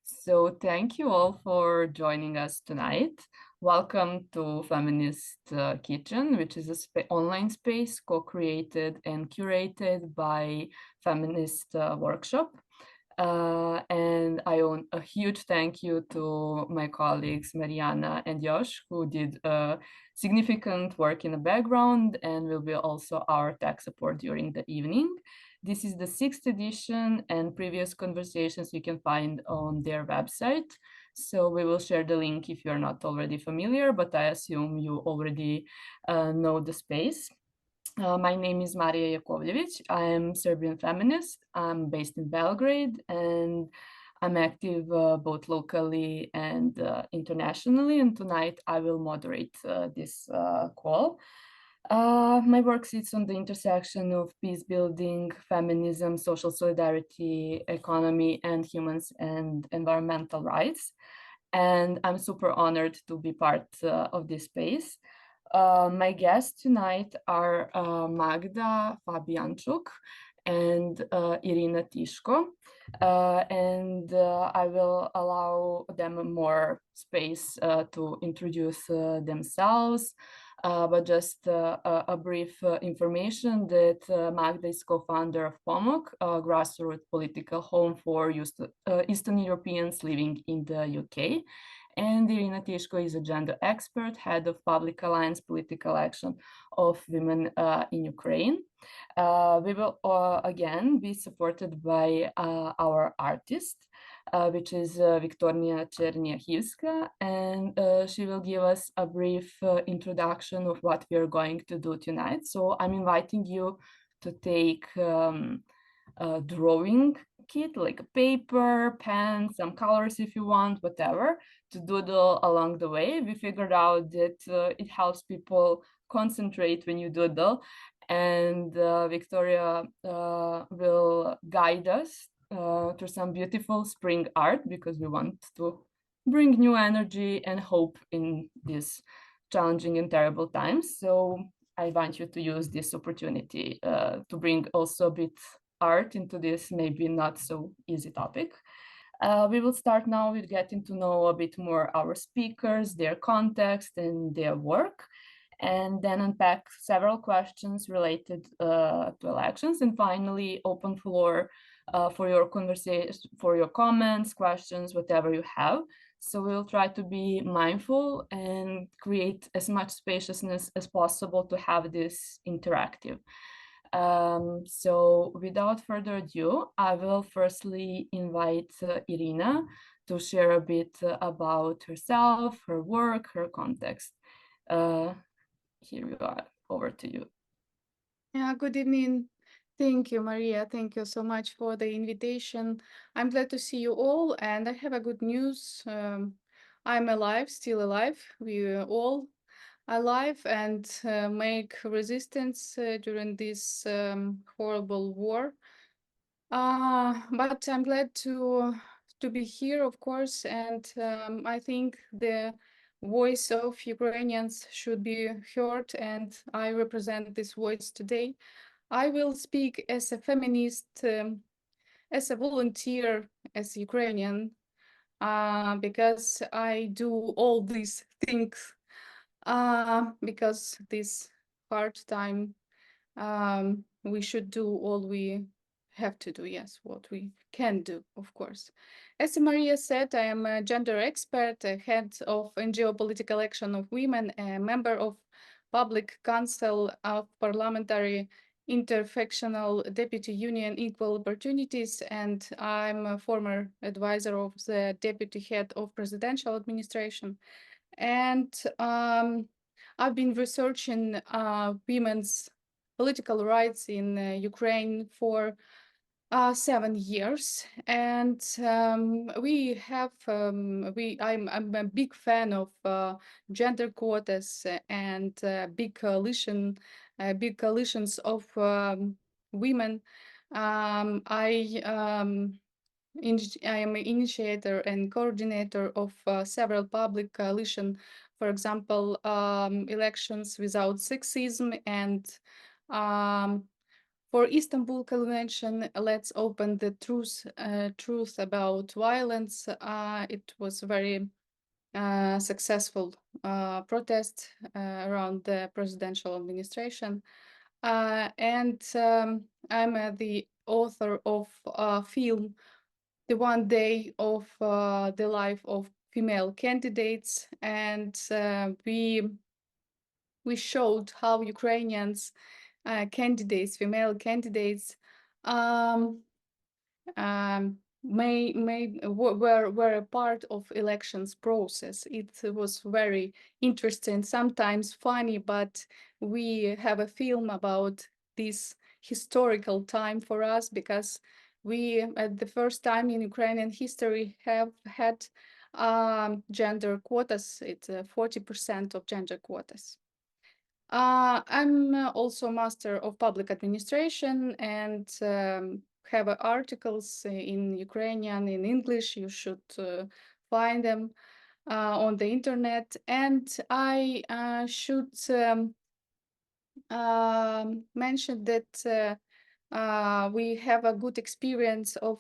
So thank you all for joining us tonight. Welcome to Feminist Kitchen, which is a online space co-created and curated by Feminist Workshop. And I owe a huge thank you to my colleagues Mariana and Josh, who did significant work in the background and will be also our tech support during the evening. This is the 6th edition, and previous conversations you can find on their website. So we will share the link if you're not already familiar, but I assume you already know the space. My name is Marija Jakovljević. I am Serbian feminist. I'm based in Belgrade, and I'm active both locally and internationally. And tonight I will moderate this call. My work sits on the intersection of peace building, feminism, social solidarity, economy, and humans and environmental rights. And I'm super honored to be part of this space. My guests tonight are Magda Fabianczyk and Iryna Tyshko. I will allow them more space to introduce themselves. But just a brief information that Magda is co-founder of POMOC, a grassroots political home for Eastern Europeans living in the UK. And Iryna Tyshko is a gender expert, head of public alliance political action of women in Ukraine. We will again be supported by our artist, which is Viktoriia Cherniakhivska, and she will give us a brief introduction of what we are going to do tonight. So I'm inviting you to take a drawing kit, like a paper, pen, some colors if you want, whatever, to doodle along the way. We figured out that it helps people concentrate when you doodle, and Viktoriia will guide us through some beautiful spring art, because we want to bring new energy and hope in these challenging and terrible times. So I want you to use this opportunity to bring also a bit art into this maybe not so easy topic. We will start now with getting to know a bit more our speakers, their context, and their work, and then unpack several questions related to elections, and finally open floor for your conversation, for your comments, questions, whatever you have. So we'll try to be mindful and create as much spaciousness as possible to have this interactive. So without further ado, I will firstly invite Iryna to share a bit about herself, her work, her context. Here you are, over to you. Yeah, good evening. Thank you, Maria. Thank you so much for the invitation. I'm glad to see you all, and I have a good news. I'm alive, still alive. We all alive and make resistance during this horrible war. But I'm glad to be here, of course, and I think the voice of Ukrainians should be heard, and I represent this voice today. I will speak as a feminist, as a volunteer, as Ukrainian, because I do all these things because this hard time we should do all we have to do, yes, what we can do, of course. As Maria said, I am a gender expert, a head of geopolitical action of women, a member of Public Council of Parliamentary Interfectional Deputy Union Equal Opportunities, and I'm a former advisor of the Deputy Head of Presidential Administration. And I've been researching women's political rights in Ukraine for 7 years, and I'm a big fan of gender quotas and big coalitions of women. I am an initiator and coordinator of several public coalitions, for example, Elections Without Sexism and For Istanbul Convention, let's open the truth about violence. It was very successful protest around the presidential administration. And I'm the author of a film, The One Day of the Life of Female Candidates. And we showed how Ukrainians candidates, female candidates, were a part of elections process. It was very interesting, sometimes funny, but we have a film about this historical time for us because we, at the first time in Ukrainian history, have had gender quotas. It's 40% of gender quotas. I'm also Master of Public Administration and have articles in Ukrainian, in English. You should find them on the internet. And I should mention that we have a good experience of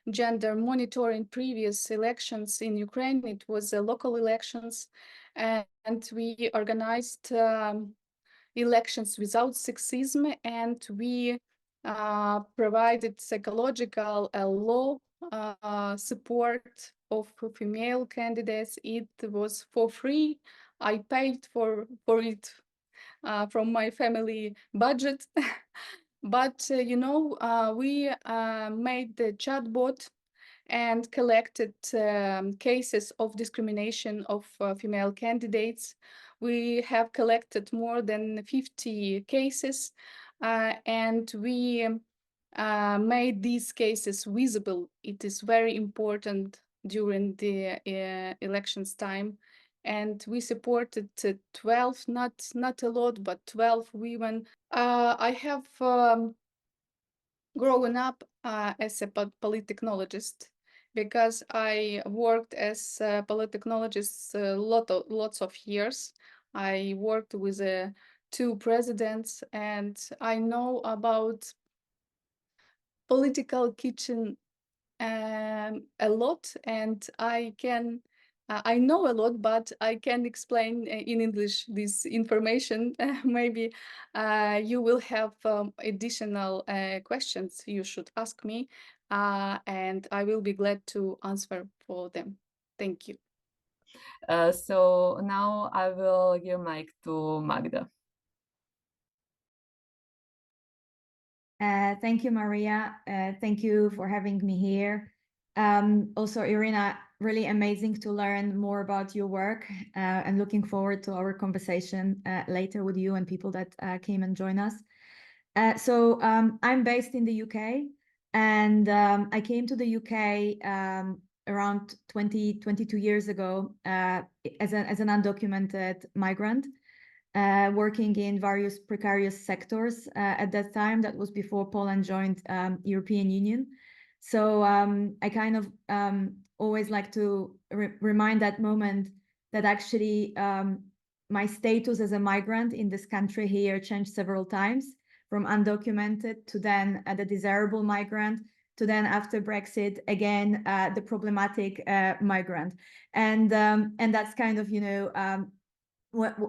gender monitoring previous elections in Ukraine. It was local elections, and we organized elections without sexism, and we provided psychological law support of female candidates. It was for free. I paid for it from my family budget. But, we made the chatbot and collected cases of discrimination of female candidates. We have collected more than 50 cases, and we made these cases visible. It is very important during the elections time. And we supported 12, not a lot, but 12 women. I have grown up as a politechnologist because I worked as a politechnologist lots of years. I worked with 2 presidents, and I know about political kitchen a lot, and I know a lot, but I can explain in English this information. Maybe you will have additional questions you should ask me, and I will be glad to answer for them. Thank you. So now I will give mic to Magda. Thank you, Marija. Thank you for having me here. Also, Iryna, really amazing to learn more about your work and looking forward to our conversation later with you and people that came and joined us. So I'm based in the UK, and I came to the UK around 22 years ago as an undocumented migrant. Working in various precarious sectors at that time. That was before Poland joined European Union. So I kind of always like to remind that moment that actually my status as a migrant in this country here changed several times, from undocumented to then the desirable migrant, to then after Brexit, again, the problematic migrant. And that's kind of,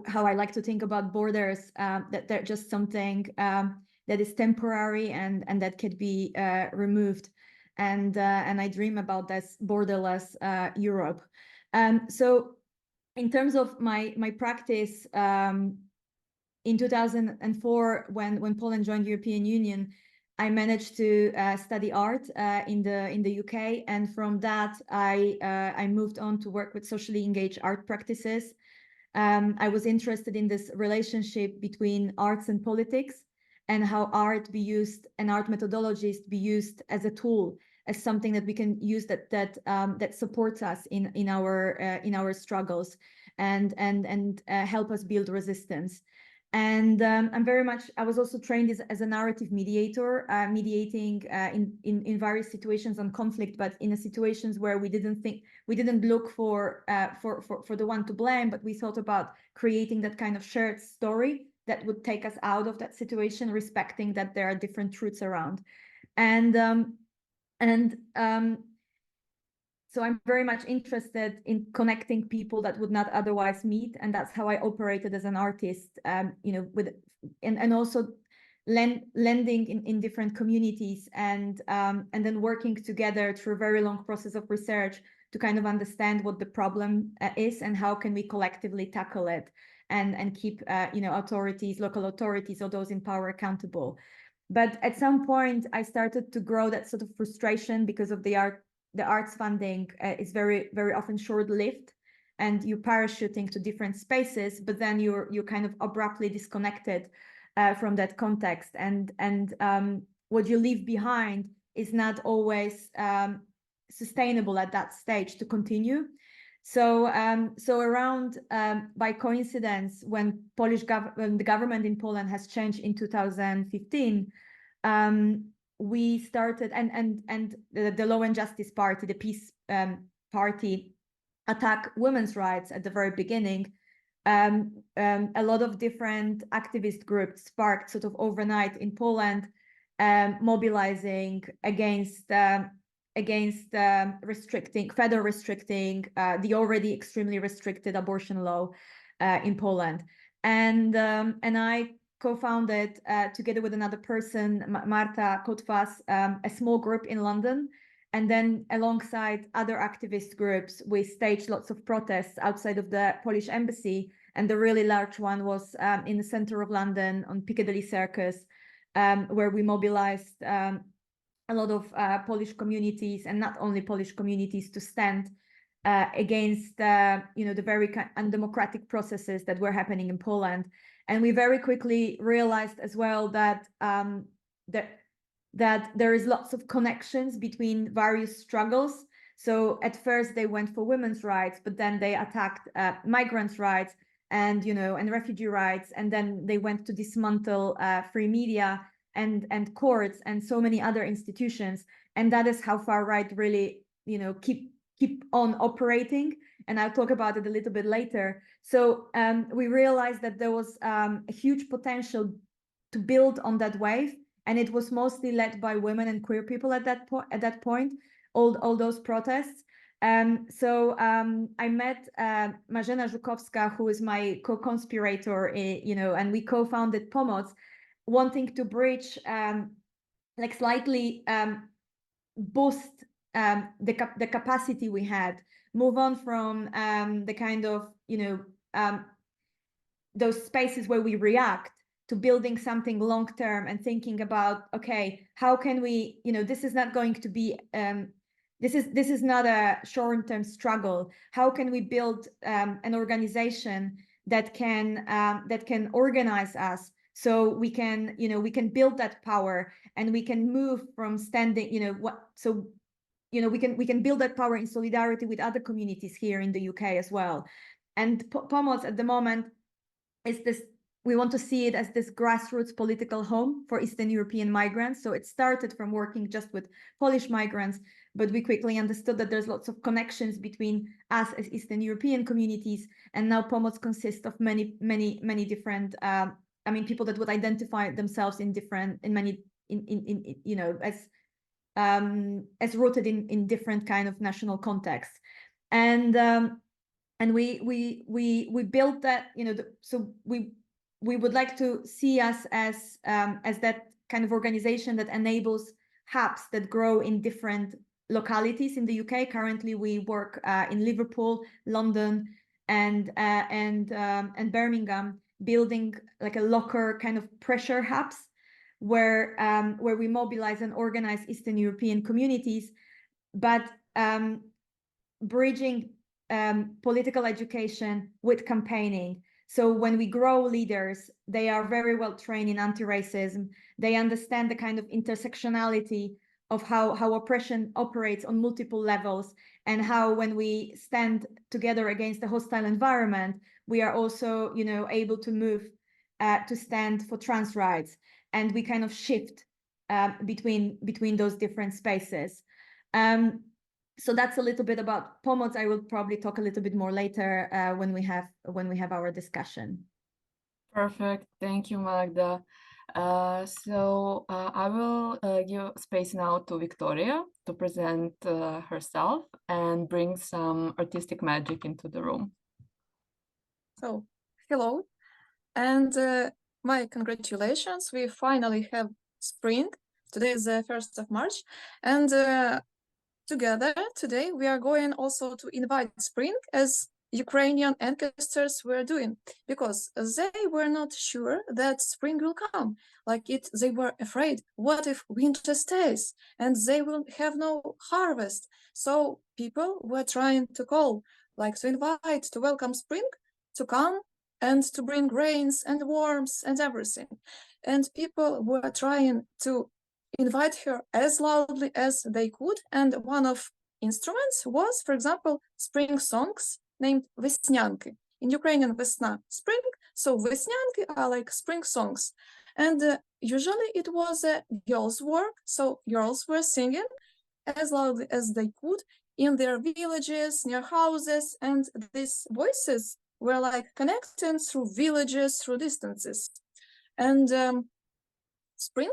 how I like to think about borders, that they're just something that is temporary and that could be removed. And I dream about this borderless Europe. So in terms of my practice, in 2004, when Poland joined the European Union, I managed to study art in the UK, and from that I moved on to work with socially engaged art practices. I was interested in this relationship between arts and politics, and how art be used and art methodologies be used as a tool, as something that we can use that supports us in our struggles and help us build resistance. And I was also trained as a narrative mediator, mediating in various situations on conflict, but in situations where we didn't look for the one to blame, but we thought about creating that kind of shared story that would take us out of that situation, respecting that there are different truths around. So I'm very much interested in connecting people that would not otherwise meet, and that's how I operated as an artist. And also lending in different communities, and then working together through a very long process of research to kind of understand what the problem is and how can we collectively tackle it, and keep authorities, local authorities, or those in power accountable. But at some point, I started to grow that sort of frustration because of the arts funding is very, very often short-lived, and you're parachuting to different spaces, but then you're kind of abruptly disconnected from that context, and what you leave behind is not always sustainable at that stage to continue. So around by coincidence, when the government in Poland has changed in 2015, we started, and the Law and Justice Party, the Peace Party, attack women's rights at the very beginning. A lot of different activist groups sparked sort of overnight in Poland, mobilizing against further restricting the already extremely restricted abortion law in Poland. And I co-founded together with another person, Marta Kotwas, a small group in London. And then alongside other activist groups, we staged lots of protests outside of the Polish embassy. And the really large one was in the center of London on Piccadilly Circus, where we mobilized a lot of Polish communities, and not only Polish communities, to stand against the very undemocratic processes that were happening in Poland. And we very quickly realized as well that that there is lots of connections between various struggles. So at first they went for women's rights, but then they attacked migrants' rights and refugee rights, and then they went to dismantle free media and courts and so many other institutions. And that is how far right really keep on operating. And I'll talk about it a little bit later. So we realized that there was a huge potential to build on that wave, and it was mostly led by women and queer people at that point. All those protests. So I met Marija Jakovljević, who is my co-conspirator, and we co-founded POMOC, wanting to bridge, slightly boost the capacity we had, move on from the kind of those spaces where we react to building something long term and thinking about, okay, how can we, this is not going to be this is not a short-term struggle. How can we build an organization that can organize us, so we can build that power, and we can move from standing, we can build that power in solidarity with other communities here in the UK as well. And POMOC at the moment is this, we want to see it as this grassroots political home for Eastern European migrants. So it started from working just with Polish migrants, but we quickly understood that there's lots of connections between us as Eastern European communities. And now POMOC consists of many different, people that would identify themselves as rooted in different kind of national contexts. And we built that, so we would like to see us as that kind of organization that enables hubs that grow in different localities in the UK. Currently, we work in Liverpool, London, and Birmingham, building like a locker kind of pressure hubs where we mobilize and organize Eastern European communities, but bridging political education with campaigning. So when we grow leaders, they are very well trained in anti-racism. They understand the kind of intersectionality of how oppression operates on multiple levels, and how when we stand together against a hostile environment, we are also, able to move to stand for trans rights, and we kind of shift between those different spaces. So that's a little bit about POMOC. I will probably talk a little bit more later when we have our discussion. Perfect. Thank you, Magda. I will give space now to Viktoriia to present herself and bring some artistic magic into the room. So, hello, and my congratulations. We finally have spring. Today is the 1st of March, and together today we are going also to invite spring as Ukrainian ancestors were doing, because they were not sure that spring will come. They were afraid, what if winter stays and they will have no harvest? So people were trying to call, to invite, to welcome spring to come and to bring rains and warmth and everything. And people were trying to invite her as loudly as they could. And one of instruments was, for example, spring songs named Веснянки. In Ukrainian, Vesna, spring. So Веснянки are like spring songs. And usually it was a girls' work. So girls were singing as loudly as they could in their villages, near houses. And these voices were like connecting through villages, through distances. And spring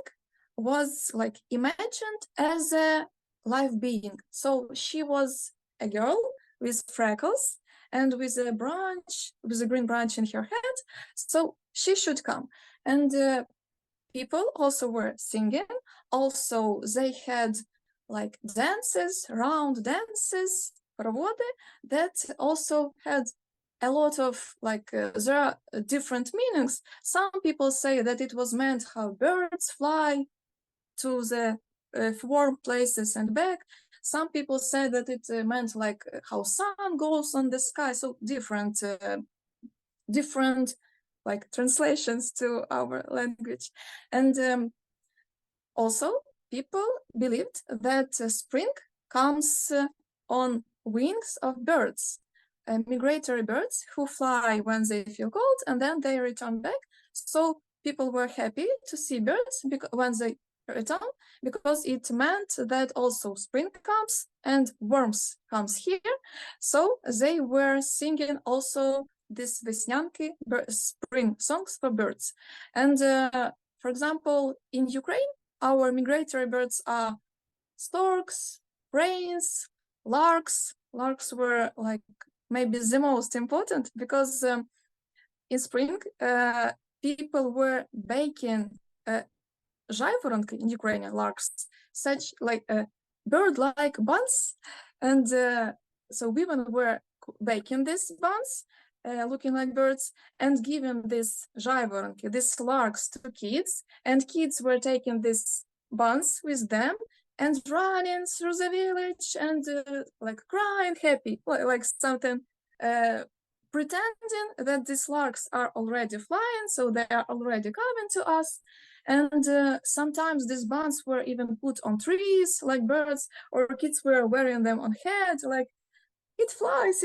was like imagined as a live being. So she was a girl with freckles and with a green branch in her head. So she should come. And people also were singing. Also, they had like dances, round dances, хороводы, that also had a lot of there are different meanings. Some people say that it was meant how birds fly to the warm places and back. Some people say that it meant like how sun goes on the sky. So different like translations to our language. And also people believed that spring comes on wings of birds, migratory birds who fly when they feel cold and then they return back. So people were happy to see birds when they return, because it meant that also spring comes and warmth comes here. So they were singing also this Веснянки, spring songs for birds. And for example, in Ukraine, our migratory birds are storks, cranes, larks. Larks were like maybe the most important, because in spring people were baking жайворонки in Ukrainian, larks, such like bird-like buns. And so women were baking these buns, looking like birds, and giving this жайворонки, these larks, to kids. And kids were taking these buns with them and running through the village and like crying happy, like something, pretending that these larks are already flying, so they are already coming to us. And sometimes these buns were even put on trees like birds, or kids were wearing them on head, like it flies,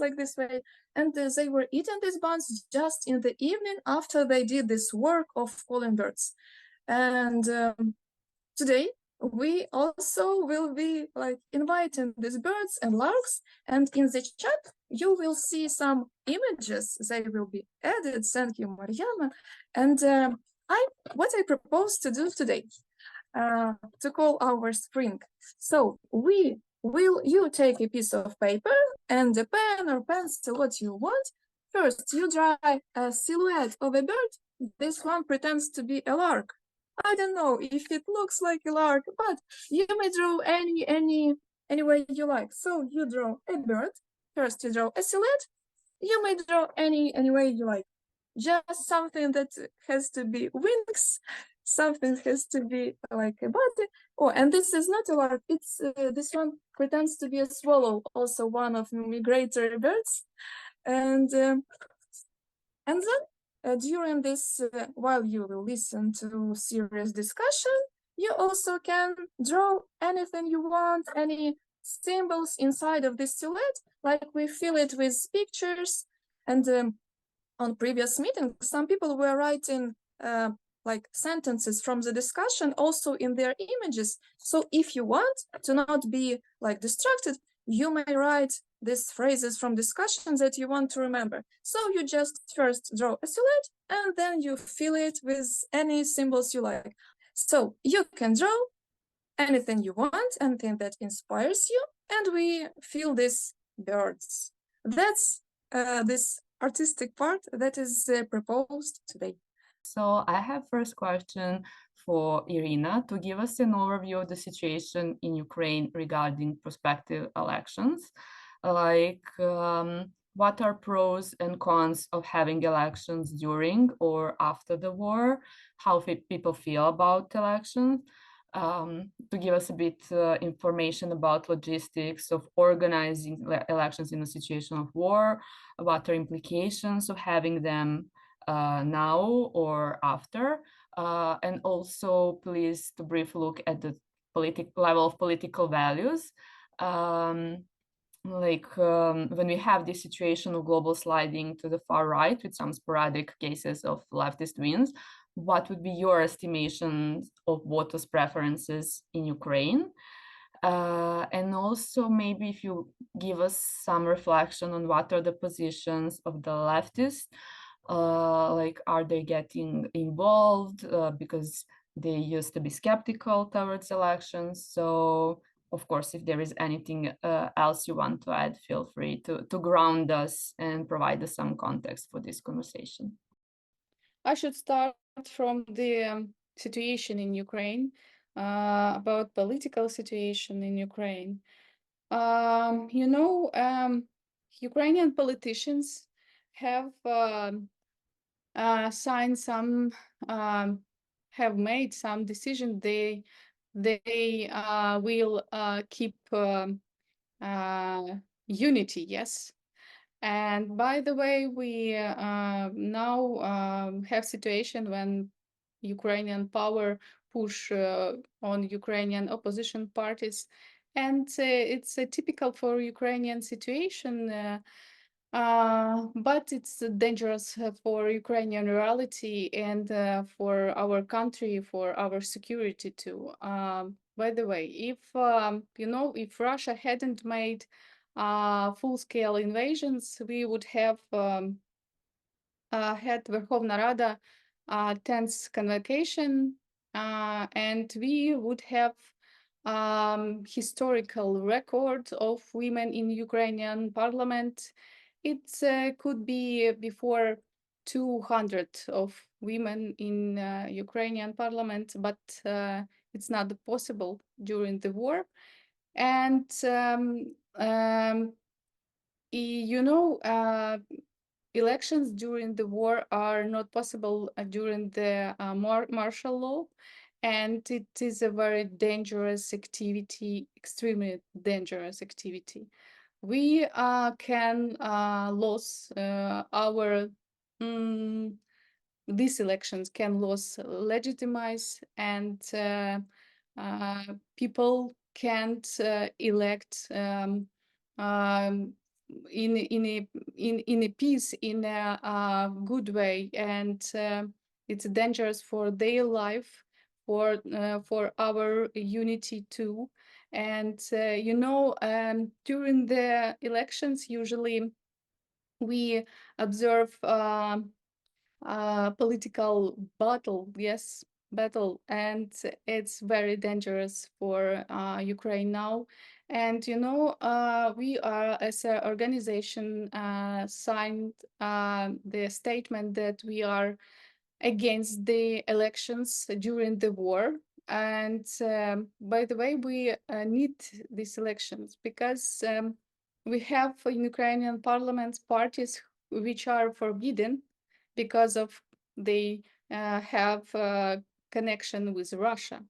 like this way. And they were eating these buns just in the evening after they did this work of calling birds. And today we also will be like inviting these birds and larks, and in the chat you will see some images. They will be added. Thank you, Mariana. And what I propose to do today, to call our spring. So you take a piece of paper and a pen or pencil, what you want. First, you draw a silhouette of a bird. This one pretends to be a lark. I don't know if it looks like a lark, but you may draw any way you like. So you draw a bird. First, you draw a silhouette. You may draw any way you like. Just something that has to be wings, something has to be like a body. Oh, and this is not a lark. It's this one pretends to be a swallow, also one of migratory birds. And then during this, while you will listen to serious discussion, you also can draw anything you want, any symbols inside of this silhouette, like we fill it with pictures. And on previous meetings, some people were writing like sentences from the discussion also in their images. So if you want to not be like distracted, you may write these phrases from discussions that you want to remember. So you just first draw a silhouette and then you fill it with any symbols you like. So you can draw anything you want, anything that inspires you, and we fill these birds. That's this artistic part that is proposed today. So I have first question for Iryna to give us an overview of the situation in Ukraine regarding prospective elections. Like, what are pros and cons of having elections during or after the war? How people feel about elections? To give us a bit information about logistics of organizing elections in a situation of war, what are implications of having them now or after, and also please to brief look at the level of political values. When we have this situation of global sliding to the far right with some sporadic cases of leftist wins, what would be your estimations of voters' preferences in Ukraine? And also maybe if you give us some reflection on what are the positions of the leftists, like are they getting involved because they used to be skeptical towards elections. So of course, if there is anything else you want to add, feel free to ground us and provide us some context for this conversation. I should start from the situation in Ukraine, about political situation in Ukraine. Ukrainian politicians have signed some, have made some decision. They will keep unity, yes. And by the way, we now have situation when Ukrainian power push on Ukrainian opposition parties, and it's typical for Ukrainian situation, but it's dangerous for Ukrainian reality and for our country, for our security too. By the way, if if Russia hadn't made full-scale invasions, we would have had Verkhovna Rada 10th convocation, and we would have historical record of women in Ukrainian parliament. It could be before 200 of women in Ukrainian parliament, but it's not possible during the war. And elections during the war are not possible during the martial law, and it is a very dangerous activity, extremely dangerous activity. We can lose our these elections can lose legitimize, and people can't elect in a peace, in a good way, and it's dangerous for their life, for our unity too. And during the elections, usually we observe political battle, and it's very dangerous for Ukraine now. And we are, as an organization, signed the statement that we are against the elections during the war. And by the way, we need these elections because we have in Ukrainian parliament parties which are forbidden because of they have a connection with Russia.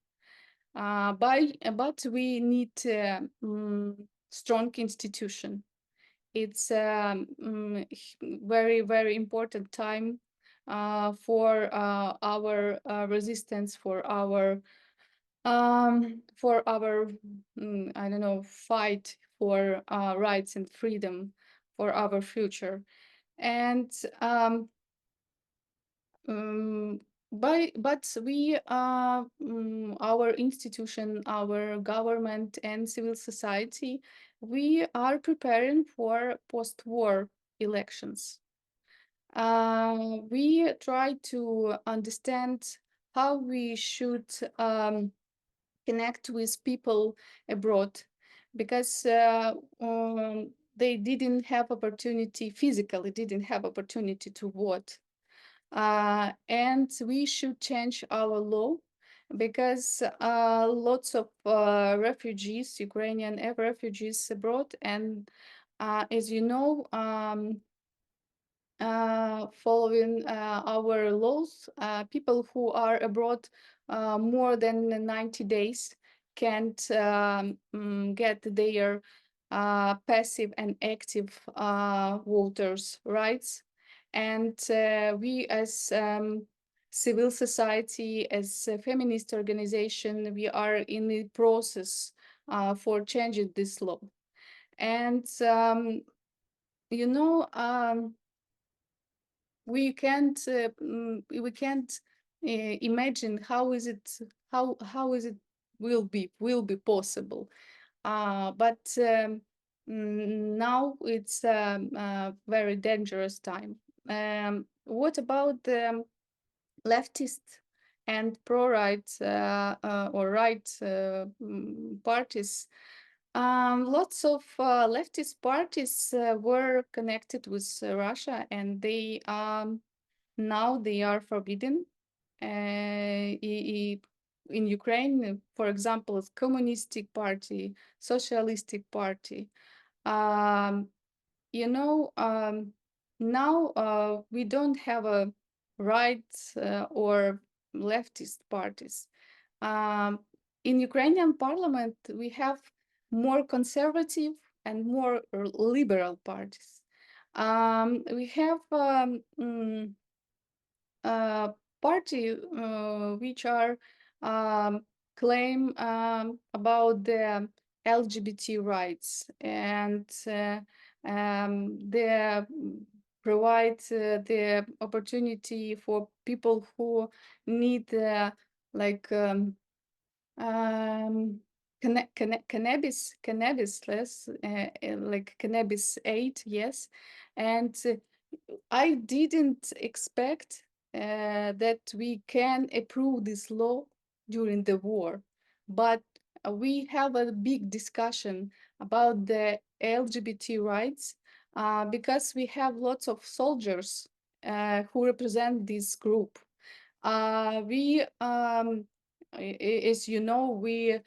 But we need strong institution. It's very, very important time for our resistance, for our I don't know, fight for rights and freedom, for our future. And but we, our institution, our government and civil society, we are preparing for post-war elections. We try to understand how we should connect with people abroad, because they didn't have opportunity, physically didn't have opportunity to vote. And we should change our law, because lots of refugees, Ukrainian refugees abroad, and as you know, following our laws, people who are abroad more than 90 days can't get their passive and active voters' rights. And we as civil society, as a feminist organization, we are in the process for changing this law. And, you know, we can't imagine how is it will be possible, but now it's a very dangerous time. What about the leftist and pro-right or right parties? Lots of leftist parties were connected with Russia, and they now they are forbidden. In Ukraine, for example, Communistic Party, Socialistic Party. You know, now we don't have a right or leftist parties. In Ukrainian parliament, we have more conservative and more liberal parties. We have party which are claim about the LGBT rights, and they provide the opportunity for people who need like cannabis less like cannabis aid, yes. And I didn't expect that we can approve this law during the war, but we have a big discussion about the LGBT rights because we have lots of soldiers who represent this group. We, as you know, we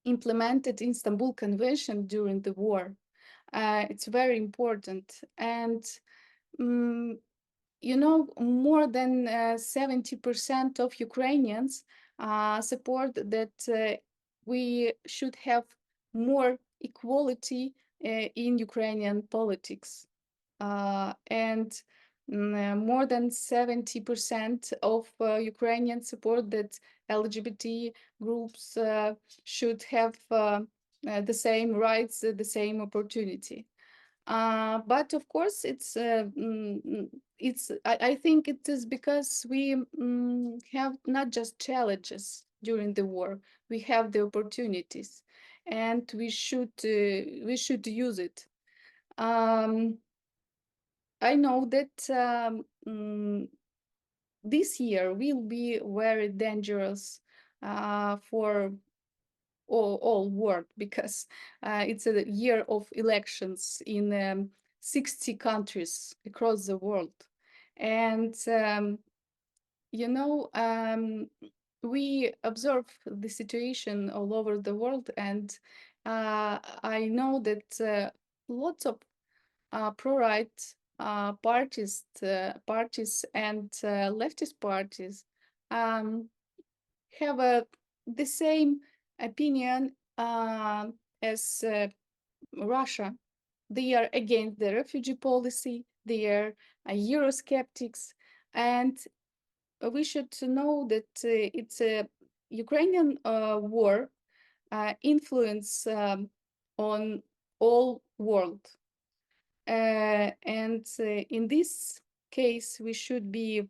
implemented Istanbul Convention during the war. It's very important. And you know, more than 70% of Ukrainians support that we should have more equality in Ukrainian politics. And more than 70% of Ukrainians support that LGBT groups should have the same rights, the same opportunity. But of course, I think it is because we have not just challenges during the war, we have the opportunities, and we should use it. I know that this year will be very dangerous for all world, because it's a year of elections in 60 countries across the world. And you know, we observe the situation all over the world, and I know that lots of pro-right parties and leftist parties have the same opinion as Russia. They are against the refugee policy, they are Eurosceptics, and we should know that it's a Ukrainian war influence on all world. And in this case, we should be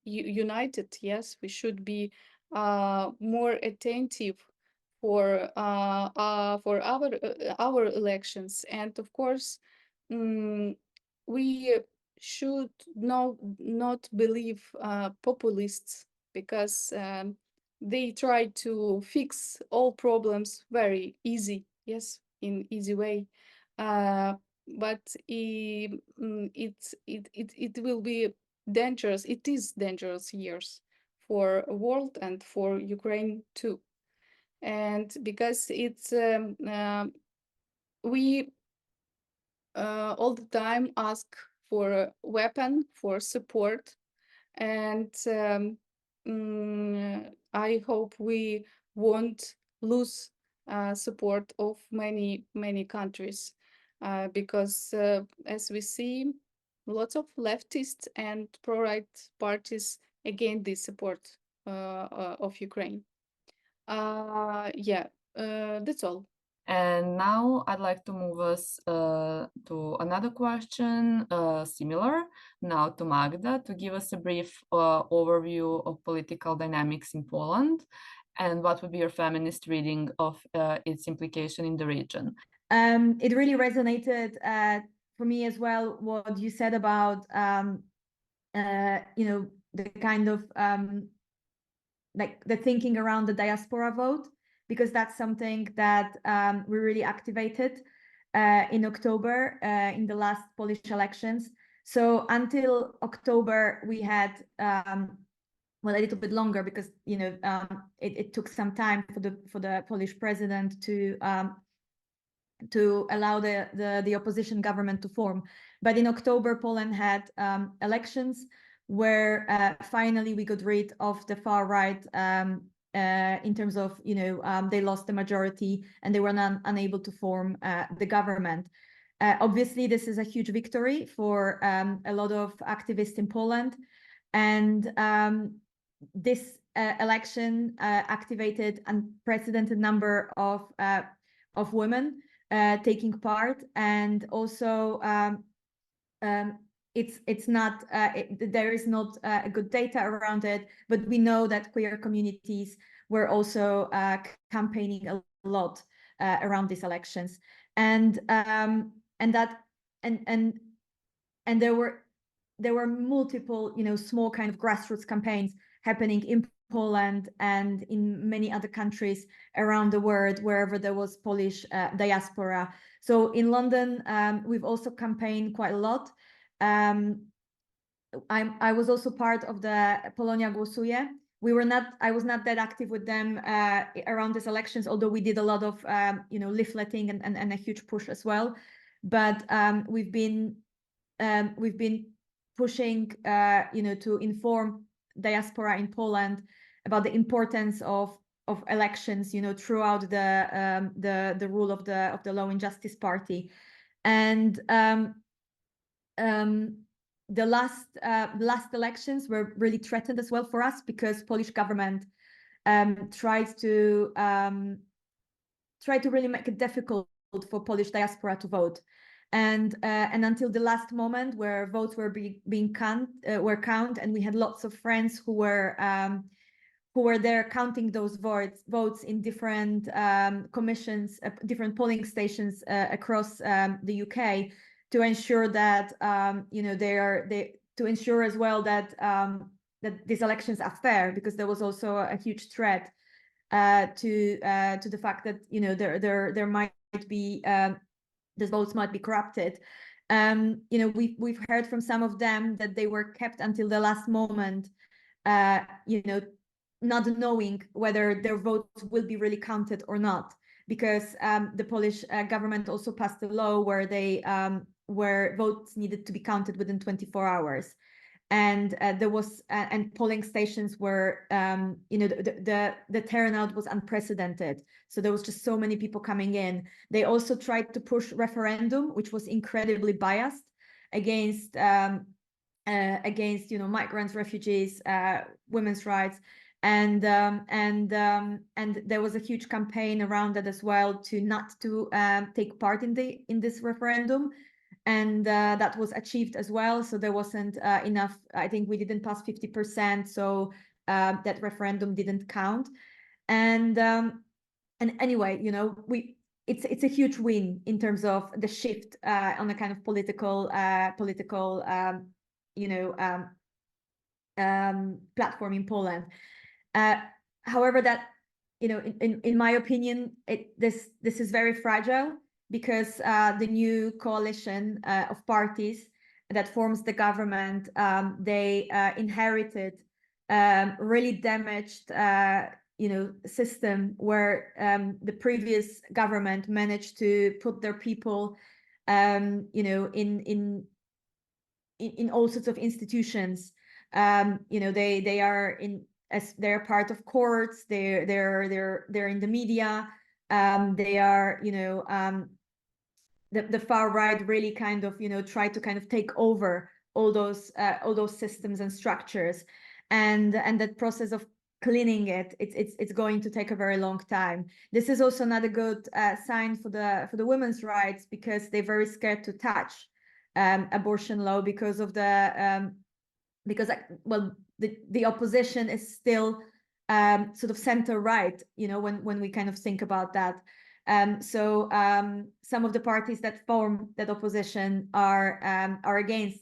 united, yes, we should be more attentive for our elections. And of course, we should not believe populists, because they try to fix all problems very easy, yes, in easy way. But it will be dangerous. It is dangerous years for world and for Ukraine too. And because it's we all the time ask for a weapon, for support, and I hope we won't lose support of many countries, because as we see, lots of leftists and pro-right parties again the support of Ukraine. Yeah, that's all. And now I'd like to move us to another question, similar, now to Magda, to give us a brief overview of political dynamics in Poland and what would be your feminist reading of its implication in the region. It really resonated for me as well, what you said about, the kind of like the thinking around the diaspora vote, because that's something that we really activated in October in the last Polish elections. So until October, we had, well, a little bit longer, because it took some time for the Polish president to allow the opposition government to form. But in October, Poland had elections where finally we got rid of the far right, in terms of, they lost the majority and they were unable to form the government. Obviously, this is a huge victory for a lot of activists in Poland. And this election activated unprecedented number of women taking part, and also it's not there is not good data around it, but we know that queer communities were also campaigning a lot around these elections, and there were multiple small kind of grassroots campaigns happening in Poland and in many other countries around the world wherever there was Polish diaspora. So in London, we've also campaigned quite a lot. I was also part of the Polonia Głosuje. I was not that active with them around these elections, although we did a lot of leafleting and a huge push as well. But we've been pushing to inform diaspora in Poland about the importance of elections throughout the rule of the Law and Justice Party. And the last elections were really threatened as well for us, because Polish government tried to really make it difficult for Polish diaspora to vote. And until the last moment where votes were being counted, and we had lots of friends who were there counting those votes in different commissions, different polling stations across the UK, to ensure that to ensure as well that that these elections are fair, because there was also a huge threat to the fact that there might be the votes might be corrupted. We've heard from some of them that they were kept until the last moment, not knowing whether their votes will be really counted or not, because the Polish government also passed a law where where votes needed to be counted within 24 hours. And there was and polling stations were the turnout was unprecedented, so there was just so many people coming in. They also tried to push referendum, which was incredibly biased against migrants, refugees, women's rights, and there was a huge campaign around that as well, to not take part in this referendum. And that was achieved as well. So there wasn't enough. I think we didn't pass 50%, so that referendum didn't count. And anyway, you know, it's a huge win in terms of the shift on a kind of political you know, platform in Poland. However, that, you know, in my opinion, this is very fragile, because the new coalition of parties that forms the government, they inherited really damaged you know, system where the previous government managed to put their people you know, in all sorts of institutions. You know, they are as they're part of courts, they're in the media, they are, you know, the far right really kind of, you know, try to kind of take over all those systems and structures, and that process of cleaning it's going to take a very long time. This is also not a good sign for the women's rights, because they're very scared to touch abortion law because of the because, well, the opposition is still sort of center right, you know, when we kind of think about that. So some of the parties that form that opposition are against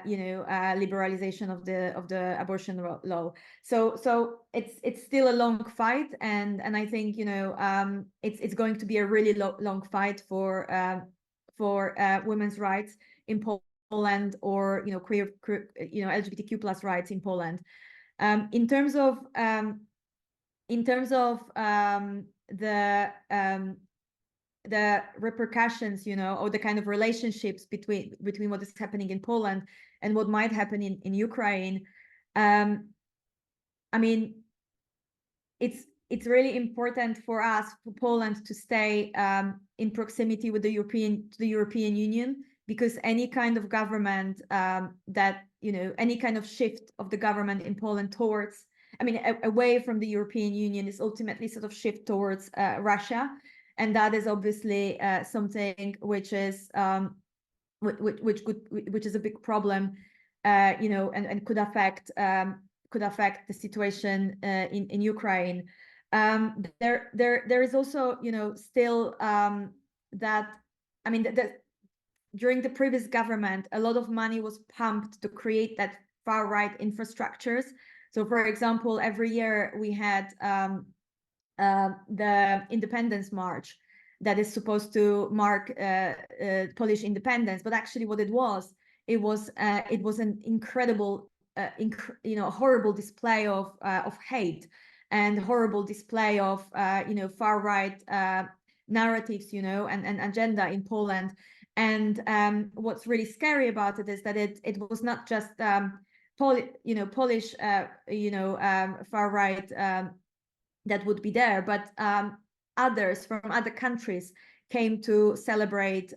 you know, liberalization of the abortion law. So it's still a long fight, and I think, you know, it's going to be a really long fight for women's rights in Poland, or, you know, queer you know, LGBTQ plus rights in Poland. In terms of the repercussions, you know, or the kind of relationships between what is happening in Poland and what might happen in Ukraine, I mean, it's really important for us, for Poland, to stay in proximity with the European Union, because any kind of government that, you know, any kind of shift of the government in Poland towards, I mean, away from the European Union, is ultimately sort of shift towards Russia, and that is obviously something which is which is a big problem, you know, and could affect the situation in Ukraine. There is also, you know, still that, I mean, during the previous government, a lot of money was pumped to create that far right infrastructures. So, for example, every year we had the Independence March that is supposed to mark Polish independence, but actually what it was an incredible, you know, horrible display of hate and horrible display of you know, far right narratives, you know, and agenda in Poland. And what's really scary about it is that it was not just Polish you know, far right that would be there, but others from other countries came to celebrate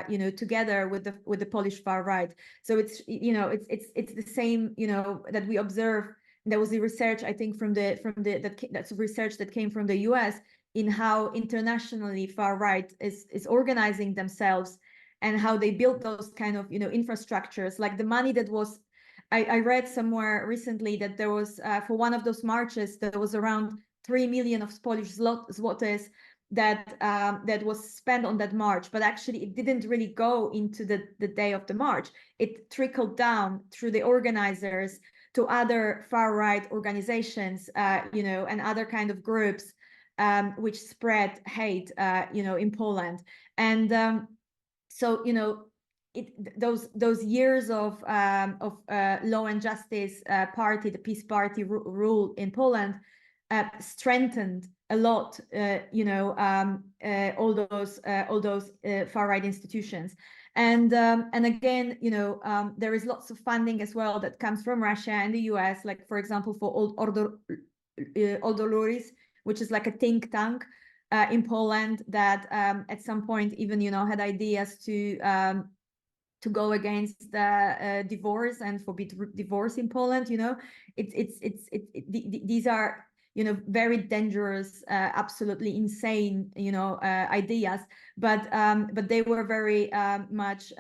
you know, together with the Polish far right. So it's, you know, it's the same, you know, that we observe. There was the research, I think, that's research that came from the US, in how internationally far right is organizing themselves, and how they built those kind of, you know, infrastructures. Like the money that was, I read somewhere recently that there was for one of those marches, there was around 3 million of Polish zlotys that was spent on that march, but actually it didn't really go into the day of the march. It trickled down through the organizers to other far right organizations, you know, and other kind of groups which spread hate, you know, in Poland. And so, you know, those years of Law and Justice Party, the Peace Party rule in Poland, strengthened a lot, you know, all those far right institutions. And again, you know, there is lots of funding as well that comes from Russia and the US, like, for example, for Ordo Luris, which is like a think tank in Poland that at some point even, you know, had ideas to go against the divorce and forbid divorce in Poland. You know, these are, you know, very dangerous, absolutely insane, you know, ideas, but they were very much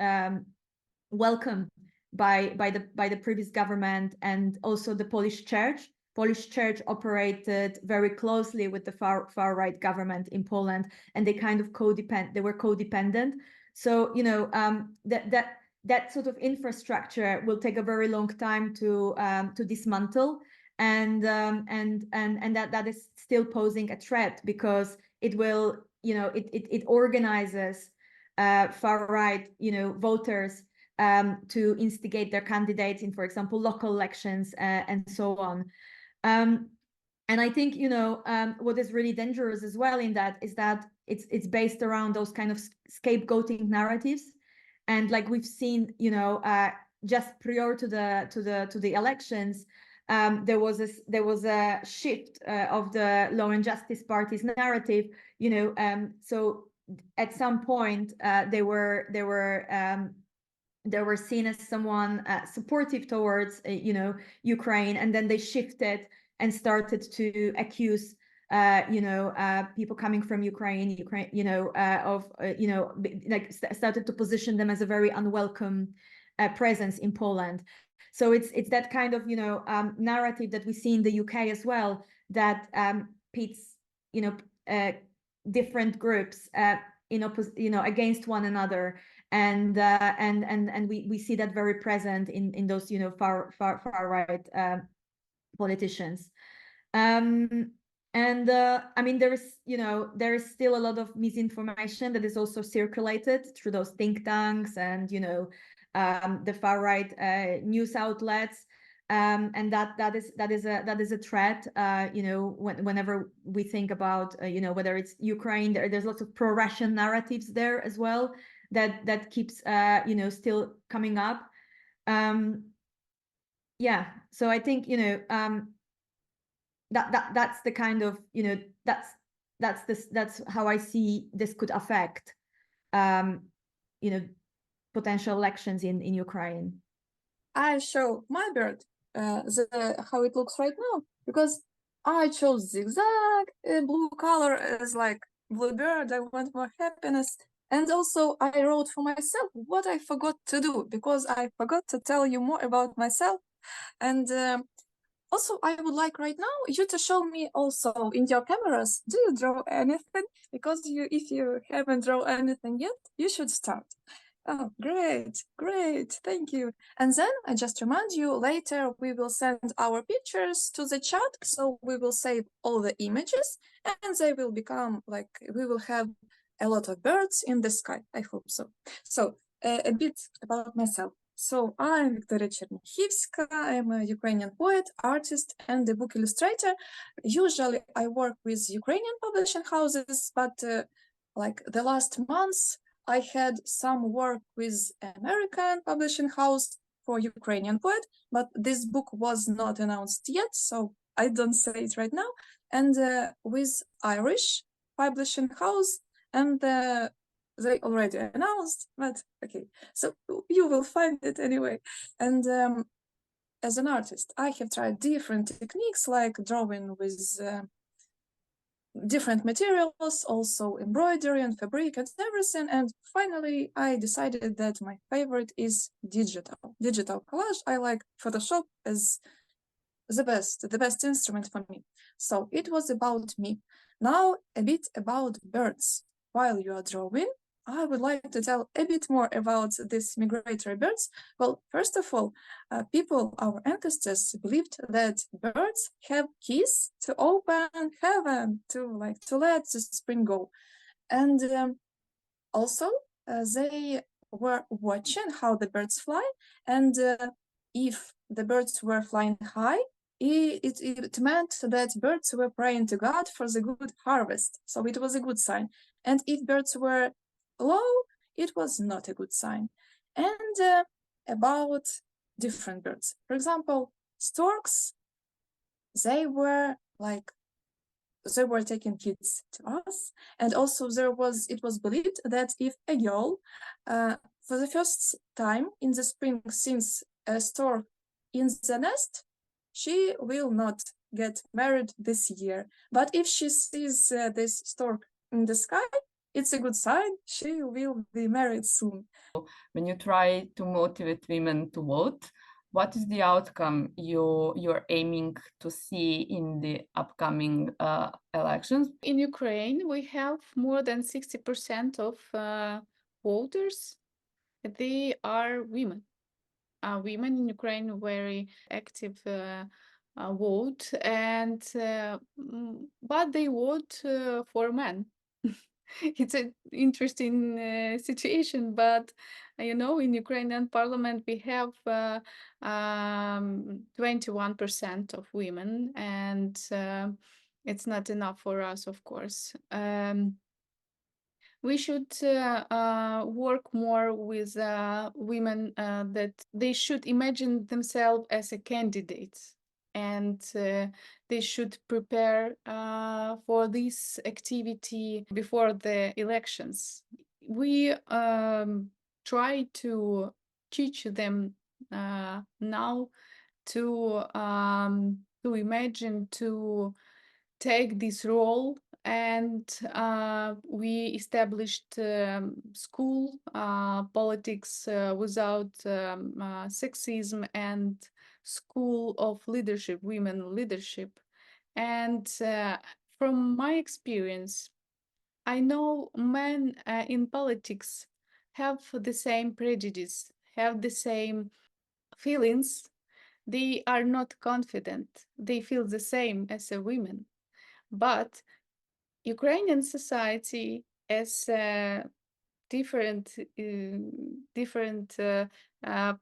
welcomed by the previous government, and also the Polish church Polish church operated very closely with the far right government in Poland, and they kind of were codependent. So, you know, that sort of infrastructure will take a very long time to dismantle, and that is still posing a threat, because it will, you know, it organizes far right, you know, voters to instigate their candidates in, for example, local elections and so on. And I think, you know, what is really dangerous as well in that is that it's based around those kind of scapegoating narratives. And like we've seen, you know, just prior to the elections, there was a shift of the Law and Justice Party's narrative, you know. So at some point, they were seen as someone supportive towards, you know, Ukraine, and then they shifted and started to accuse, you know, people coming from Ukraine, you know, of, you know, like started to position them as a very unwelcome presence in Poland. So it's that kind of, you know, narrative that we see in the UK as well, that pits, you know, different groups you know, against one another, and we see that very present in those, you know, far right politicians. I mean, there is still a lot of misinformation that is also circulated through those think tanks and, you know, the far right news outlets, and that is a threat. You know, whenever we think about, you know, whether it's Ukraine, there's lots of pro-Russian narratives there as well that keeps, you know, still coming up. Yeah, so I think, you know, that's the kind of, you know, that's how I see this could affect, you know, potential elections in Ukraine. I show my bird how it looks right now, because I chose zigzag blue color as like blue bird. I want more happiness. And also I wrote for myself what I forgot to do, because I forgot to tell you more about myself. And also I would like right now you to show me also in your cameras, do you draw anything? Because if you haven't drawn anything yet, you should start. Oh, great, thank you. And then I just remind you, later we will send our pictures to the chat, so we will save all the images, and they will become like, we will have a lot of birds in the sky. I hope so. So a bit about myself. So I'm Viktoriia Cherniakhivska. I'm a Ukrainian poet, artist, and a book illustrator. Usually I work with Ukrainian publishing houses, but like the last months, I had some work with American publishing house for Ukrainian poet, but this book was not announced yet, so I don't say it right now. And with Irish publishing house, and they already announced, but okay, so you will find it anyway. And as an artist, I have tried different techniques like drawing with different materials, also embroidery and fabric and everything. And finally, I decided that my favorite is digital collage. I like Photoshop as the best instrument for me. So it was about me. Now a bit about birds. While you are drawing, I would like to tell a bit more about these migratory birds. Well, first of all, people, our ancestors, believed that birds have keys to open heaven, to let the spring go. And also, they were watching how the birds fly, and if the birds were flying high, it meant that birds were praying to God for the good harvest, so it was a good sign. And if birds were low, it was not a good sign. And about different birds, for example, storks, they were taking kids to us, and also it was believed that if a girl, for the first time in the spring since a stork in the nest, she will not get married this year. But if she sees this stork in the sky, it's a good sign, she will be married soon. When you try to motivate women to vote, what is the outcome you're aiming to see in the upcoming elections? In Ukraine, we have more than 60% of voters. They are women. Women in Ukraine very active vote, and but they vote for men. It's an interesting situation, but you know, in Ukrainian parliament we have 21% of women, and it's not enough for us, of course. We should work more with women, that they should imagine themselves as a candidates, and they should prepare for this activity before the elections. We try to teach them now to imagine, to take this role, and we established school politics without sexism, and school of leadership, women leadership. And from my experience, I know men in politics have the same prejudice, have the same feelings. They are not confident. They feel the same as a women. But Ukrainian society, as a different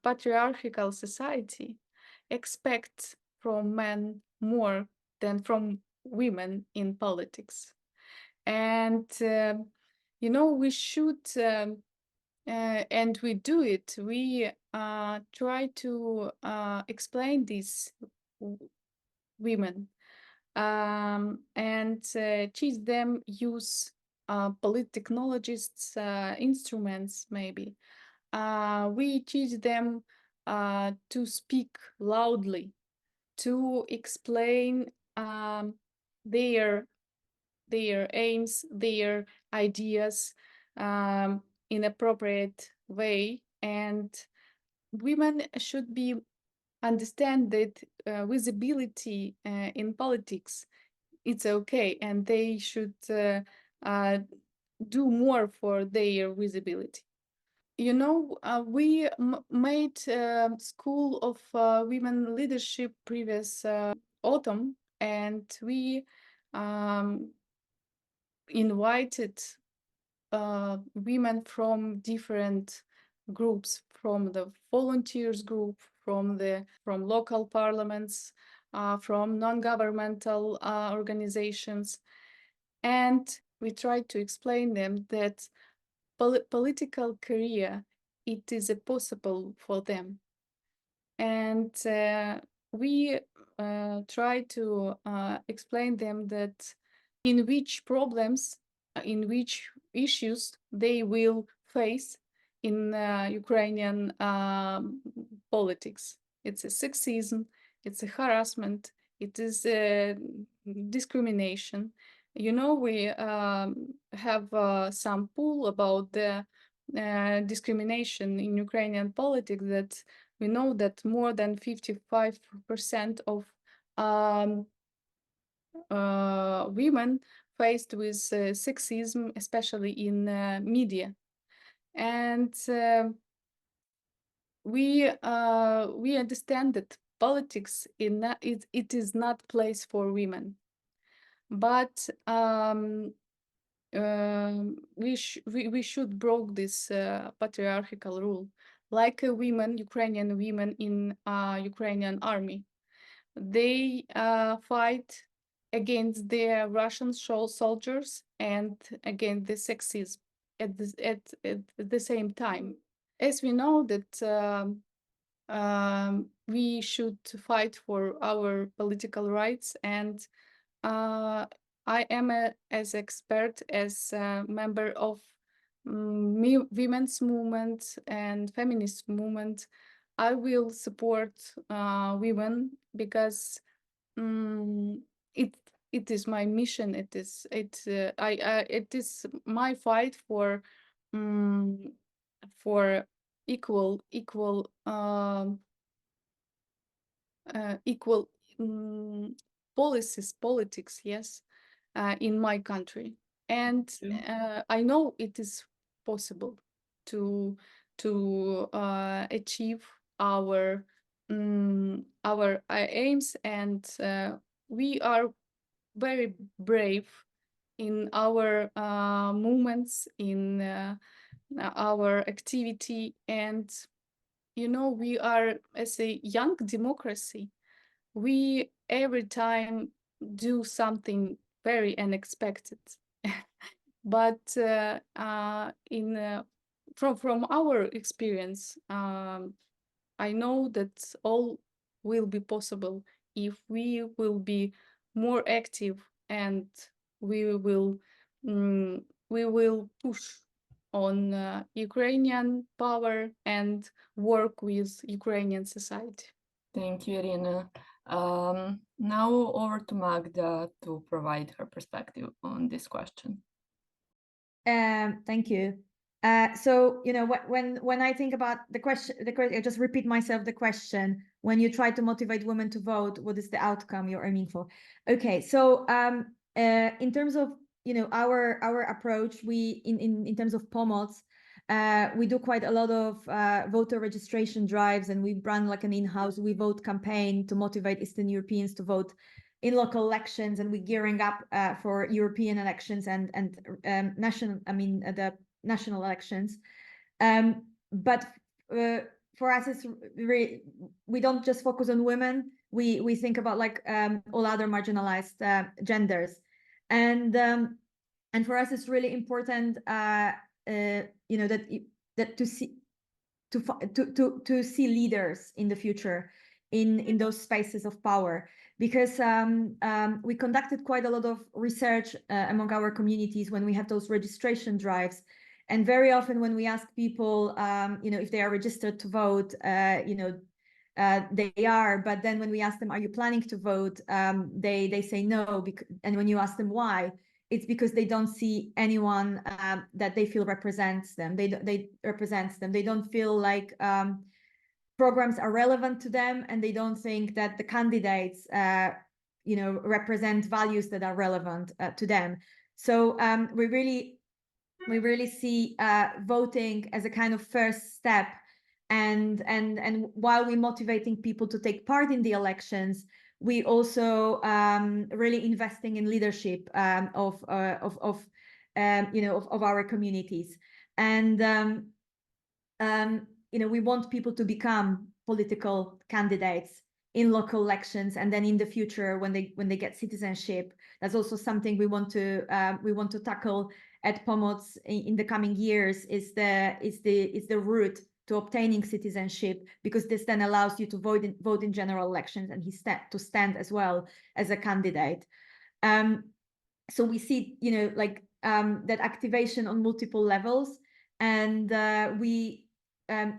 patriarchal society, expects from men more than from women in politics. And you know, we should, and we do it. We try to explain these women, and teach them use polittechnologists instruments, maybe. We teach them to speak loudly, to explain their aims, their ideas in appropriate way. And women should be understand that visibility in politics, it's okay, and they should do more for their visibility. You know, we made School of Women Leadership previous autumn, and we invited women from different groups, from the volunteers group, from local parliaments, from non-governmental organizations, and we tried to explain them that political career, it is possible for them. And we try to explain them that in which problems, in which issues they will face in Ukrainian politics. It's a sexism, it's a harassment, it is a discrimination. You know, we have some pool about the discrimination in Ukrainian politics, that we know that more than 55% of women faced with sexism, especially in media. And we understand that politics it is not place for women, but we should break this patriarchal rule, like women, Ukrainian women in Ukrainian army. They fight against the Russian soldiers and against the sexism at the same time. As we know that we should fight for our political rights, and I am as expert, as a member of women's movement and feminist movement. I will support women, because it is my mission. It is my fight for equal equal politics, yes, in my country. And I know it is possible to achieve our aims, and we are very brave in our movements, in our activity. And we are, as a young democracy, we every time do something very unexpected. But from our experience, I know that all will be possible if we will be more active, and we will push on Ukrainian power and work with Ukrainian society. Thank you, Iryna. Now over to Magda to provide her perspective on this question. Thank you. So, when I think about the question, I just repeat myself the question: when you try to motivate women to vote, what is the outcome you're aiming for? Okay, so in terms of our approach, we in terms of POMOC, we do quite a lot of voter registration drives, and we run like an in-house We Vote campaign to motivate Eastern Europeans to vote in local elections, and we're gearing up for European elections and the national elections. But for us, it's really, we don't just focus on women. We think about like all other marginalized genders, and for us, it's really important, that to see leaders in the future in those spaces of power, because we conducted quite a lot of research among our communities when we have those registration drives. And very often when we ask people, if they are registered to vote, they are. But then when we ask them, are you planning to vote? They say no. And when you ask them why, it's because they don't see anyone that they feel represents them. They don't feel like programs are relevant to them, and they don't think that the candidates, represent values that are relevant to them. So we really see voting as a kind of first step, and while we're motivating people to take part in the elections, we also really investing in leadership of our communities, and we want people to become political candidates in local elections, and then in the future, when they get citizenship, that's also something we want to tackle at POMOC in the coming years. Is the route to obtaining citizenship, because this then allows you to vote in general elections, and to stand as well as a candidate. So we see that activation on multiple levels, and we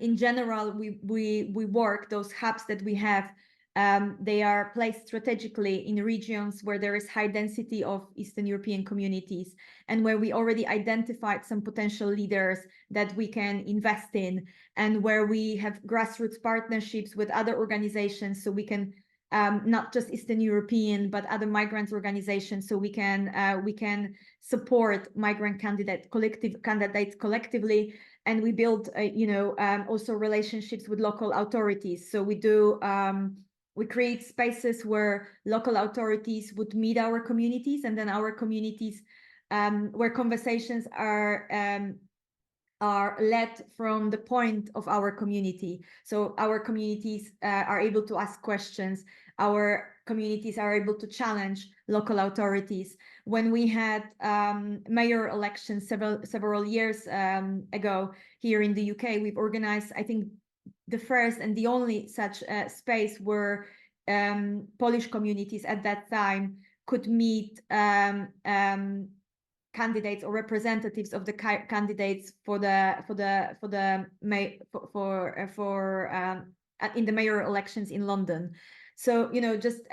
in general we work those hubs that we have. They are placed strategically in regions where there is high density of Eastern European communities, and where we already identified some potential leaders that we can invest in, and where we have grassroots partnerships with other organizations, so we can not just Eastern European but other migrant organizations, so we can support migrant candidates collectively. And we build also relationships with local authorities. So we create spaces where local authorities would meet our communities, and then our communities, where conversations are led from the point of our community. So our communities are able to ask questions. Our communities are able to challenge local authorities. When we had mayor elections several years ago here in the UK, we've organized, I think, the first and the only such space where Polish communities at that time could meet candidates or representatives of the candidates in the mayoral elections in London. So just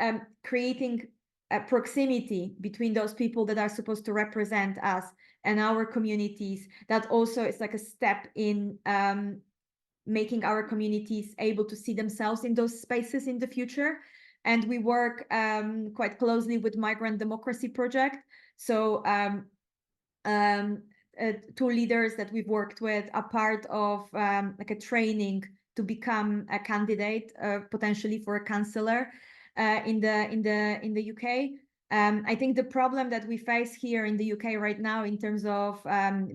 creating a proximity between those people that are supposed to represent us and our communities. That also is like a step in making our communities able to see themselves in those spaces in the future. And we work quite closely with Migrant Democracy Project. So two leaders that we've worked with are part of like a training to become a candidate potentially for a councillor in the UK. I think the problem that we face here in the UK right now in terms of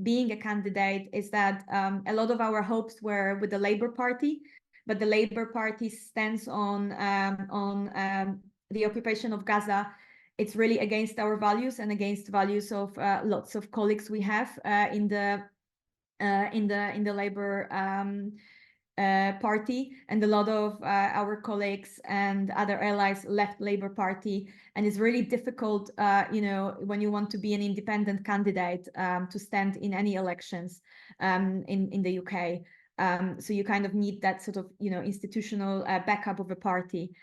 being a candidate is that a lot of our hopes were with the Labour Party, but the Labour Party stands on the occupation of Gaza. It's really against our values and against values of lots of colleagues we have in the Labour Party, and a lot of our colleagues and other allies left Labour Party, and it's really difficult, you know, when you want to be an independent candidate to stand in any elections in the UK. So you kind of need that sort of, you know, institutional backup of a party.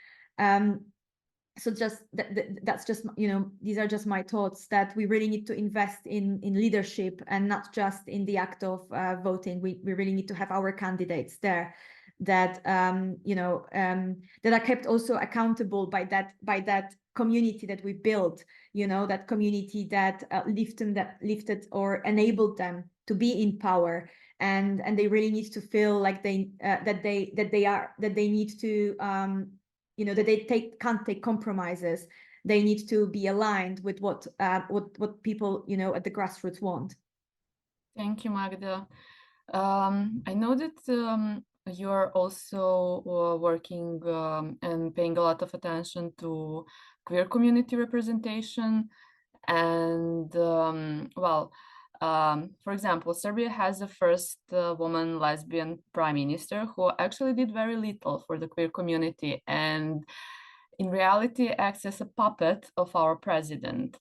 So just that's just, you know, these are just my thoughts, that we really need to invest in leadership and not just in the act of voting. We really need to have our candidates there that you know, that are kept also accountable by that community that we built, you know, that community that lifted or enabled them to be in power, and they really need to feel like they need to you know, that they can't take compromises. They need to be aligned with what people, you know, at the grassroots want. Thank you, Magda. I know that you're also working and paying a lot of attention to queer community representation, and well, for example, Serbia has the first woman lesbian prime minister who actually did very little for the queer community, and in reality acts as a puppet of our president.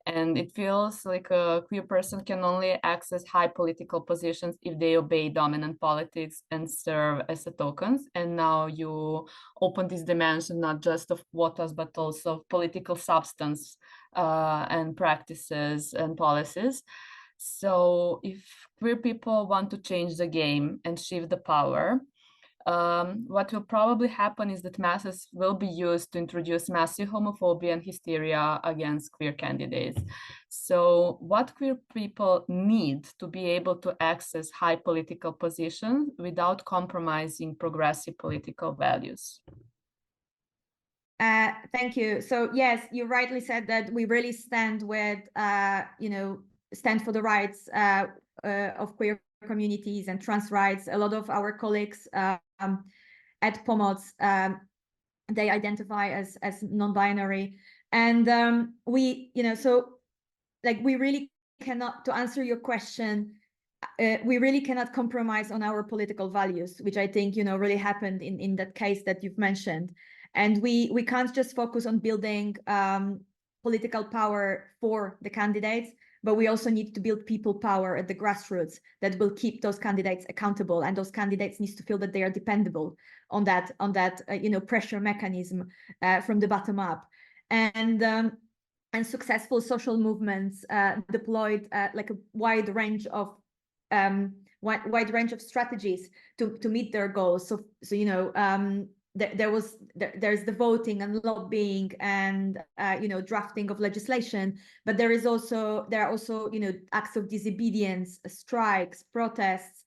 And it feels like a queer person can only access high political positions if they obey dominant politics and serve as a tokens. And now you open this dimension not just of quotas, but also of political substance and practices and policies. So if queer people want to change the game and shift the power, what will probably happen is that masses will be used to introduce massive homophobia and hysteria against queer candidates. So what queer people need to be able to access high political positions without compromising progressive political values? Thank you. So yes, you rightly said that we really stand with, you know, stand for the rights of queer communities and trans rights. A lot of our colleagues at POMOC, they identify as non-binary, and we, you know, so like we really cannot, to answer your question, we really cannot compromise on our political values, which I think, you know, really happened in that case that you've mentioned. And we can't just focus on building political power for the candidates, but we also need to build people power at the grassroots that will keep those candidates accountable, and those candidates need to feel that they are dependable on that you know, pressure mechanism from the bottom up. And successful social movements deployed like a wide range of strategies to meet their goals. So you know, there's the voting and lobbying and you know, drafting of legislation, but there are also you know, acts of disobedience, strikes, protests,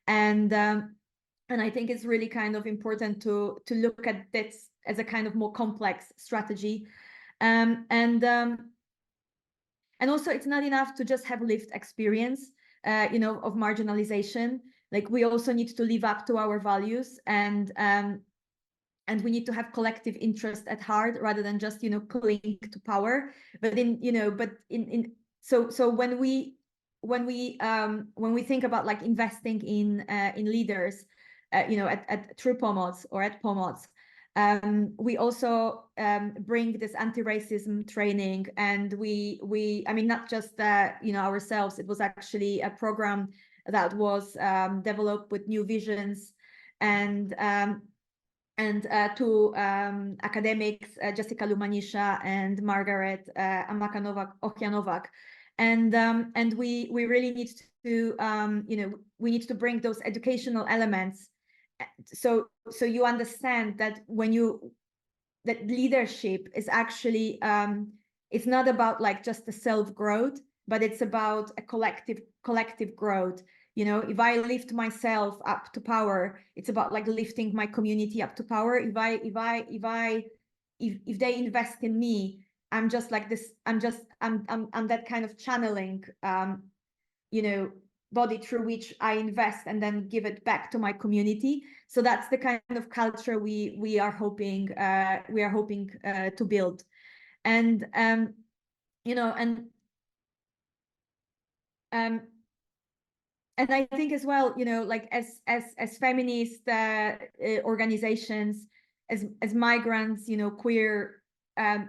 and I think it's really kind of important to look at this as a kind of more complex strategy, and also it's not enough to just have lived experience you know, of marginalization. Like we also need to live up to our values, and we need to have collective interest at heart rather than just, you know, cling to power. But so when we think about like investing in leaders, you know, at through POMOC or at POMOC, we also bring this anti-racism training, and we I mean, not just you know, ourselves. It was actually a program that was developed with New Visions and two academics, Jessica Lumanisha and Margaret Ochianovac, and we really need to you know, we need to bring those educational elements so you understand that that leadership is actually it's not about like just the self-growth, but it's about a collective growth. You know, if I lift myself up to power, it's about like lifting my community up to power. If they invest in me, I'm just like this, I'm that kind of channeling you know, body through which I invest and then give it back to my community. So that's the kind of culture we are hoping to build. And you know, and I think as well, you know, like as feminist organizations, as migrants, you know, queer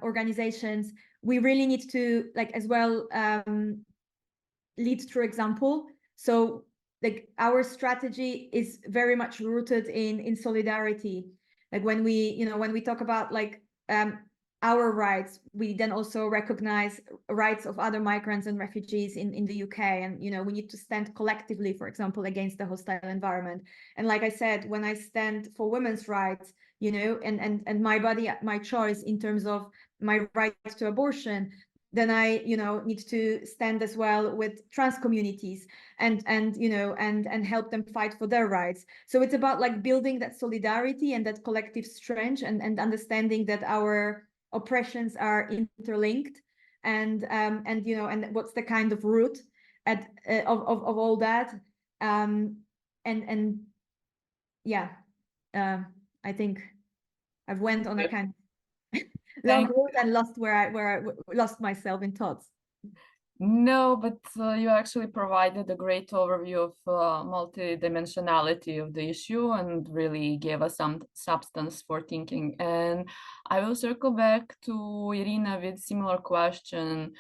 organizations, we really need to like as well lead through example. So like our strategy is very much rooted in solidarity. Like when we talk about like our rights, we then also recognize rights of other migrants and refugees in the UK. And, you know, we need to stand collectively, for example, against the hostile environment. And like I said, when I stand for women's rights, you know, and my body, my choice in terms of my right to abortion, then I, you know, need to stand as well with trans communities and you know, and help them fight for their rights. So it's about like building that solidarity and that collective strength and understanding that our oppressions are interlinked and you know, and what's the kind of root of all that. And yeah, I think I've went on a kind of long road and lost where I lost myself in thoughts. No, but you actually provided a great overview of multidimensionality of the issue and really gave us some substance for thinking. And I will circle back to Iryna with similar question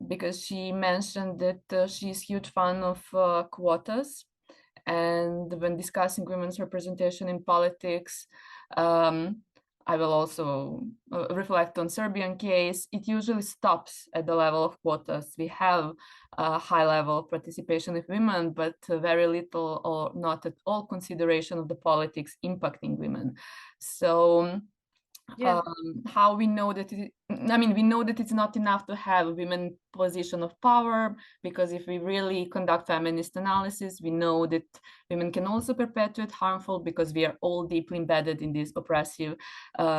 because she mentioned that she's a huge fan of quotas. And when discussing women's representation in politics, I will also reflect on Serbian case. It usually stops at the level of quotas. We have a high level of participation of women, but very little or not at all consideration of the politics impacting women. So Yeah. how we know that we know that it's not enough to have women position of power, because if we really conduct feminist analysis, we know that women can also perpetuate harmful, because we are all deeply embedded in these oppressive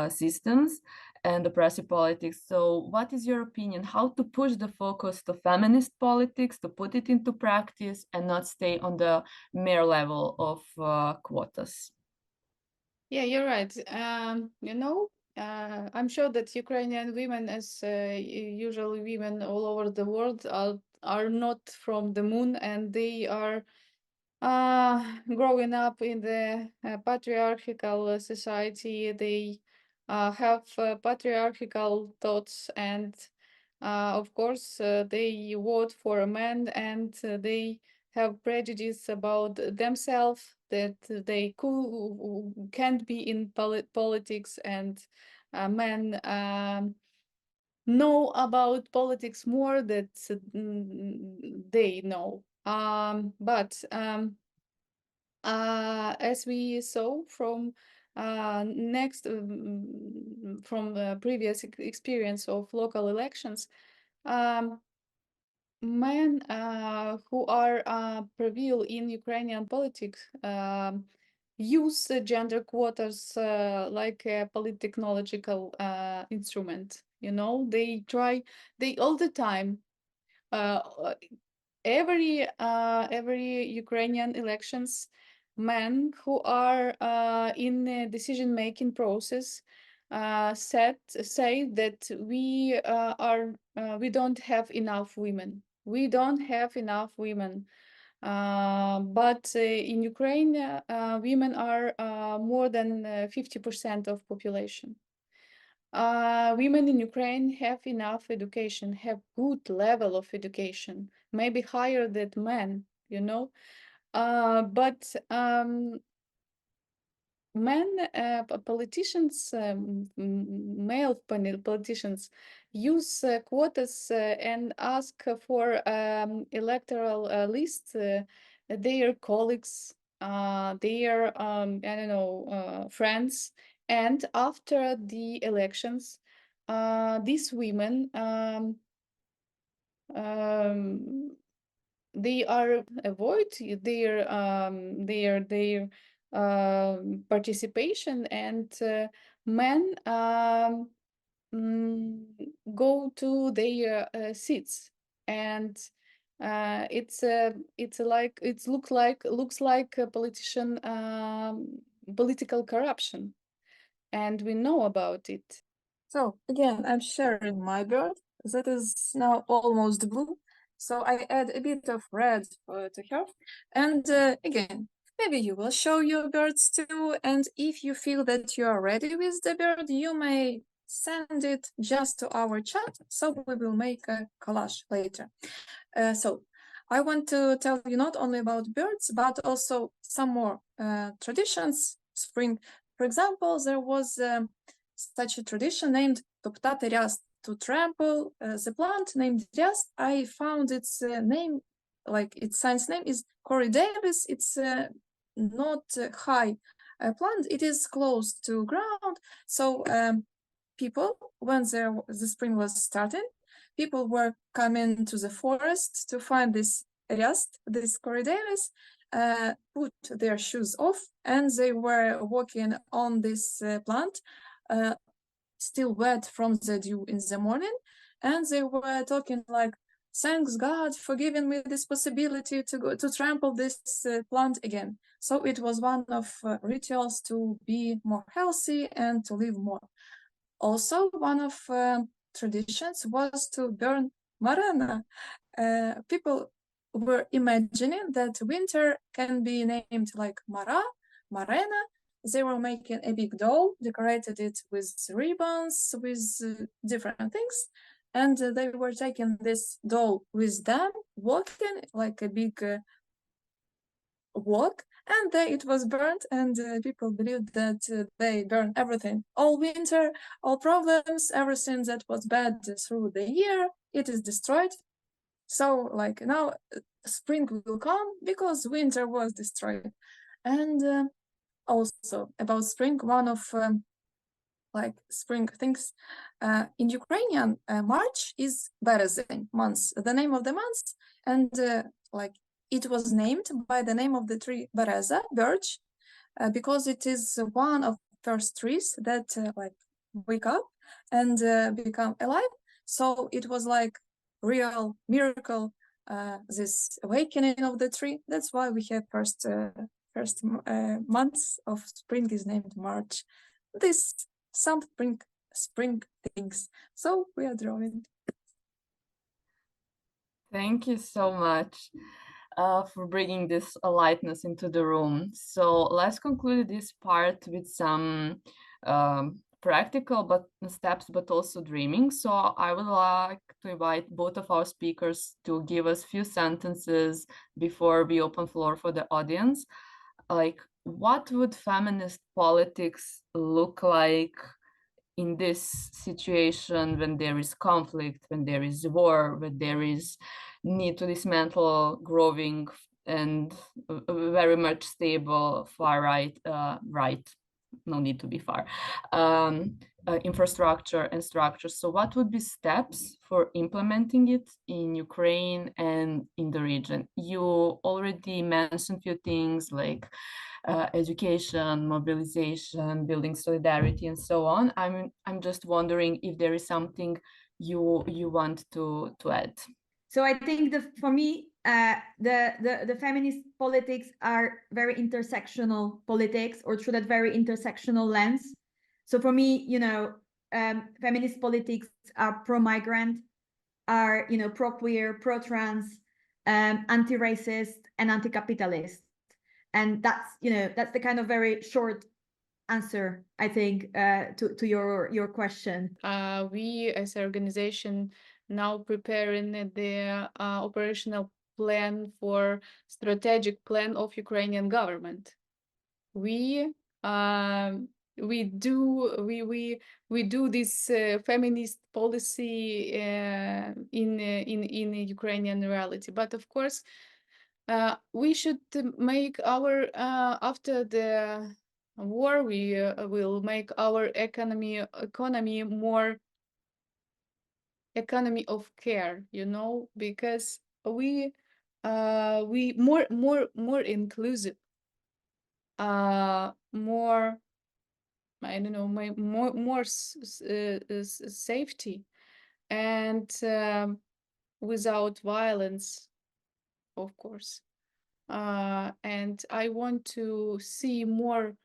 systems and oppressive politics. So what is your opinion? How to push the focus to feminist politics, to put it into practice and not stay on the mere level of quotas? Yeah, you're right. You know, I'm sure that Ukrainian women, as usually women all over the world, are not from the moon, and they are growing up in the patriarchal society. They have patriarchal thoughts, and of course, they vote for a man, and they have prejudice about themselves, that they can't be in politics, and men know about politics more that they know. But as we saw from from the previous experience of local elections, men who are prevail in Ukrainian politics use gender quotas like a politechnological instrument. You know, they all the time, every Ukrainian elections, men who are in the decision-making process say that we don't have enough women. We don't have enough women. But in Ukraine, women are more than 50% of population. Women in Ukraine have enough education, have good level of education, maybe higher than men, you know. But men, politicians, male politicians use quotas and ask for electoral lists their colleagues, their I don't know friends, and after the elections, these women they are avoid their participation, and men go to their seats, and it's like looks like a political corruption, and we know about it. So again, I'm sharing my bird that is now almost blue. So I add a bit of red to her. And again, maybe you will show your birds too. And if you feel that you are ready with the bird, you may send it just to our chat. So we will make a collage later. So I want to tell you not only about birds, but also some more traditions. Spring, for example, there was such a tradition named Toptati Ryast, to trample the plant named Ryast. I found its name, like its science name is Corydalis. It's not high plant, it is close to ground. So people, when the spring was starting, people were coming to the forest to find this Ryast, this Corydalis, put their shoes off, and they were walking on this plant, still wet from the dew in the morning, and they were talking like, "Thanks God for giving me this possibility to go to trample this plant again." So it was one of rituals to be more healthy and to live more. Also, one of traditions was to burn marana. People were imagining that winter can be named like Mara, Marena. They were making a big doll, decorated it with ribbons, with different things. And they were taking this doll with them, walking like a big walk, and then it was burnt, and people believed that they burn everything all winter, all problems, everything that was bad through the year, it is destroyed. So like now spring will come because winter was destroyed. And also about spring, one of like spring things in Ukrainian, March is Berezень month, the name of the month, and like it was named by the name of the tree Bereza, birch, because it is one of first trees that like wake up and become alive. So it was like real miracle, this awakening of the tree. That's why we have first months of spring is named March. This some spring things. So we are drawing. Thank you so much for bringing this lightness into the room. So let's conclude this part with some practical steps, but also dreaming. So I would like to invite both of our speakers to give us a few sentences before we open floor for the audience. Like, what would feminist politics look like in this situation when there is conflict, when there is war, when there is need to dismantle growing and very much stable far right, no need to be far, infrastructure and structure. So what would be steps for implementing it in Ukraine and in the region? You already mentioned a few things like education, mobilization, building solidarity, and so on. I'm just wondering if there is something you want to add. So I think for me, the feminist politics are very intersectional politics, or through that very intersectional lens. So for me, you know, feminist politics are pro-migrant, are, you know, pro-queer, pro-trans, anti-racist, and anti-capitalist. And that's, you know, that's the kind of very short answer, I think, to your question. We as an organization now preparing the operational plan for strategic plan of Ukrainian government. We do this feminist policy in Ukrainian reality, but of course we should make our after the war, we will make our economy more economy of care, you know, because we more inclusive, more, I don't know, more safety, and without violence, of course. And I want to see more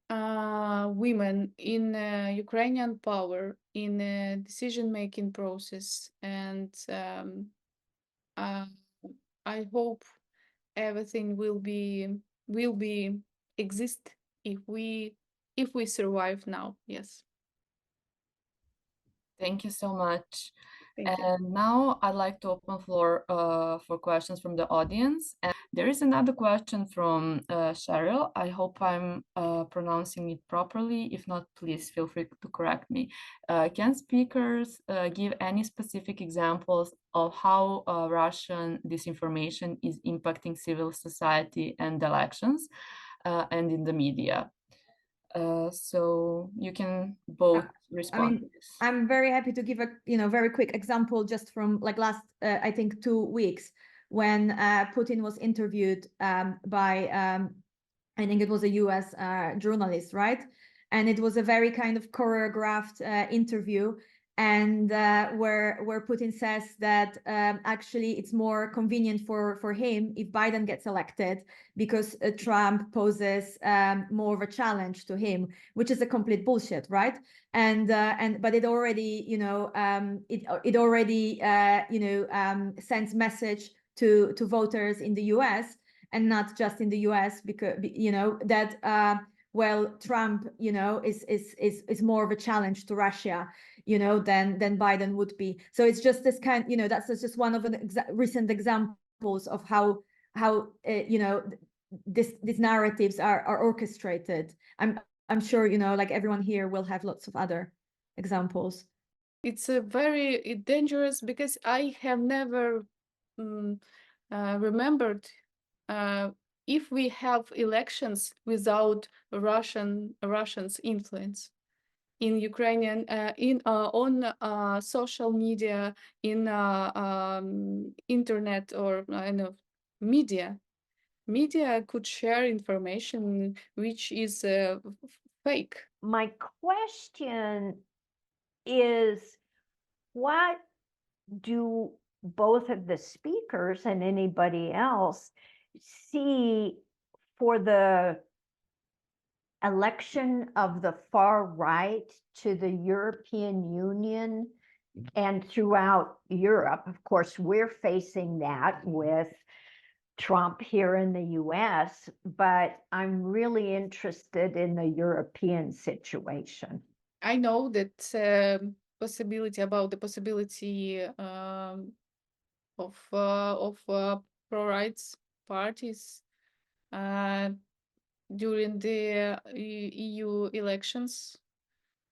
women in Ukrainian power, in decision-making process, and I hope everything will be exist if we survive now. Yes. Thank you so much. Thank you. And now I'd like to open floor for questions from the audience. And there is another question from Cheryl. I hope I'm pronouncing it properly. If not, please feel free to correct me. Can speakers give any specific examples of how Russian disinformation is impacting civil society and elections and in the media? So you can both respond. I mean, I'm very happy to give a very quick example just from like last I think 2 weeks when Putin was interviewed by I think it was a US journalist, right? And it was a very kind of choreographed interview, and where Putin says that actually it's more convenient for him if Biden gets elected because Trump poses more of a challenge to him, which is a complete bullshit, right? And but it already it already sends message to voters in the US, and not just in the US, because that well, Trump is more of a challenge to Russia than Biden would be. So it's just this kind, that's just one of the recent examples of how these narratives are orchestrated. I'm sure like everyone here will have lots of other examples. It's a very dangerous, because I have never remembered if we have elections without Russians' influence in Ukrainian on social media, in internet, or I know media could share information which is fake. My question is, what do both of the speakers and anybody else see for the election of the far right to the European Union and throughout Europe? Of course, we're facing that with Trump here in the US, but I'm really interested in the European situation. I know that possibility of pro-rights parties during the EU elections.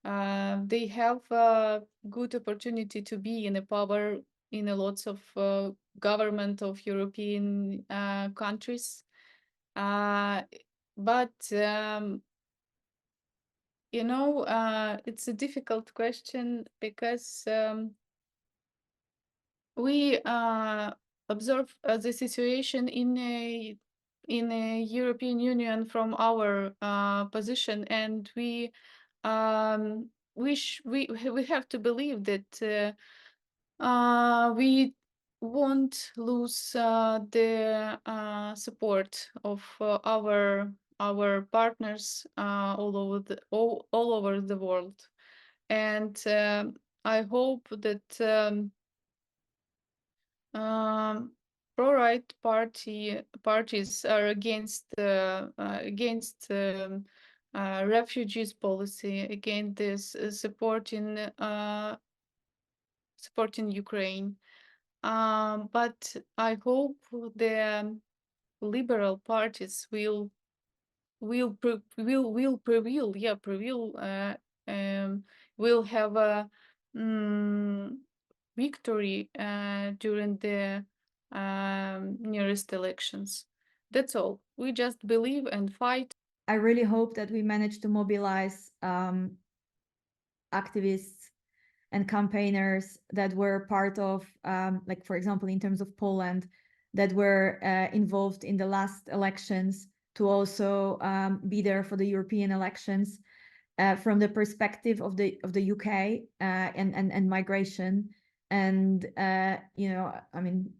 They have a good opportunity to be in a power in a lots of government of European countries, but it's a difficult question, because we observe the situation in a European Union from our position, and we have to believe that we won't lose the support of our partners all over the world, and I hope that pro-right parties are against refugees policy, against this supporting Ukraine. But I hope the liberal parties will prevail. Yeah, prevail. Will have a victory during the nearest elections. That's all. We just believe and fight. I really hope that we manage to mobilize activists and campaigners that were part of, like, for example, in terms of Poland, that were involved in the last elections to also be there for the European elections from the perspective of the UK and migration. And, you know, I mean,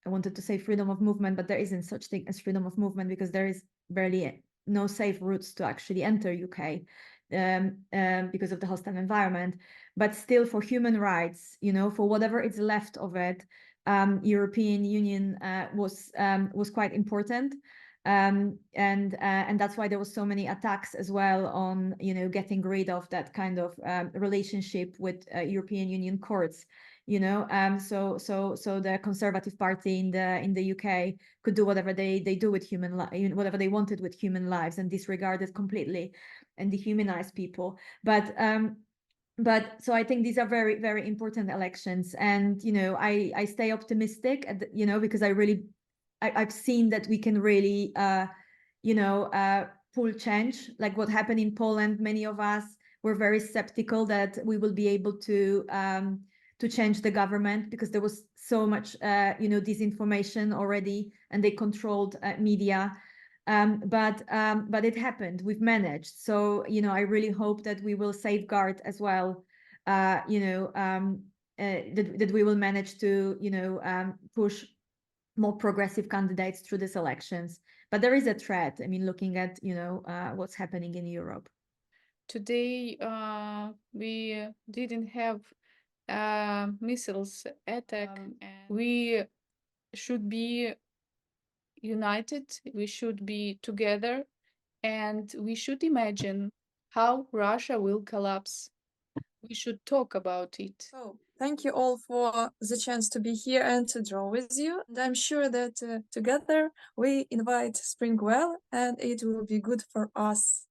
I wanted to say freedom of movement, but there isn't such thing as freedom of movement because there is barely no safe routes to actually enter UK because of the hostile environment. But still, for human rights, you know, for whatever is left of it, European Union was quite important. And that's why there was so many attacks as well on, you know, getting rid of that kind of relationship with European Union courts. You know, so the Conservative Party in the UK could do whatever they do with whatever they wanted with human lives, and disregard it completely and dehumanize people. But so I think these are very, very important elections, and you know, I stay optimistic, you know, because I've seen that we can really you know, pull change. Like what happened in Poland, many of us were very skeptical that we will be able to change the government because there was so much, you know, disinformation already, and they controlled media. But it happened. We've managed. So, you know, I really hope that we will safeguard as well, you know, that we will manage to, you know, push more progressive candidates through these elections. But there is a threat. I mean, looking at, you know, what's happening in Europe. Today, we didn't have missiles attack. And we should be united, we should be together, and we should imagine how Russia will collapse. We should talk about it. So thank you all for the chance to be here and to draw with you. And I'm sure that together we invite spring well, and it will be good for us.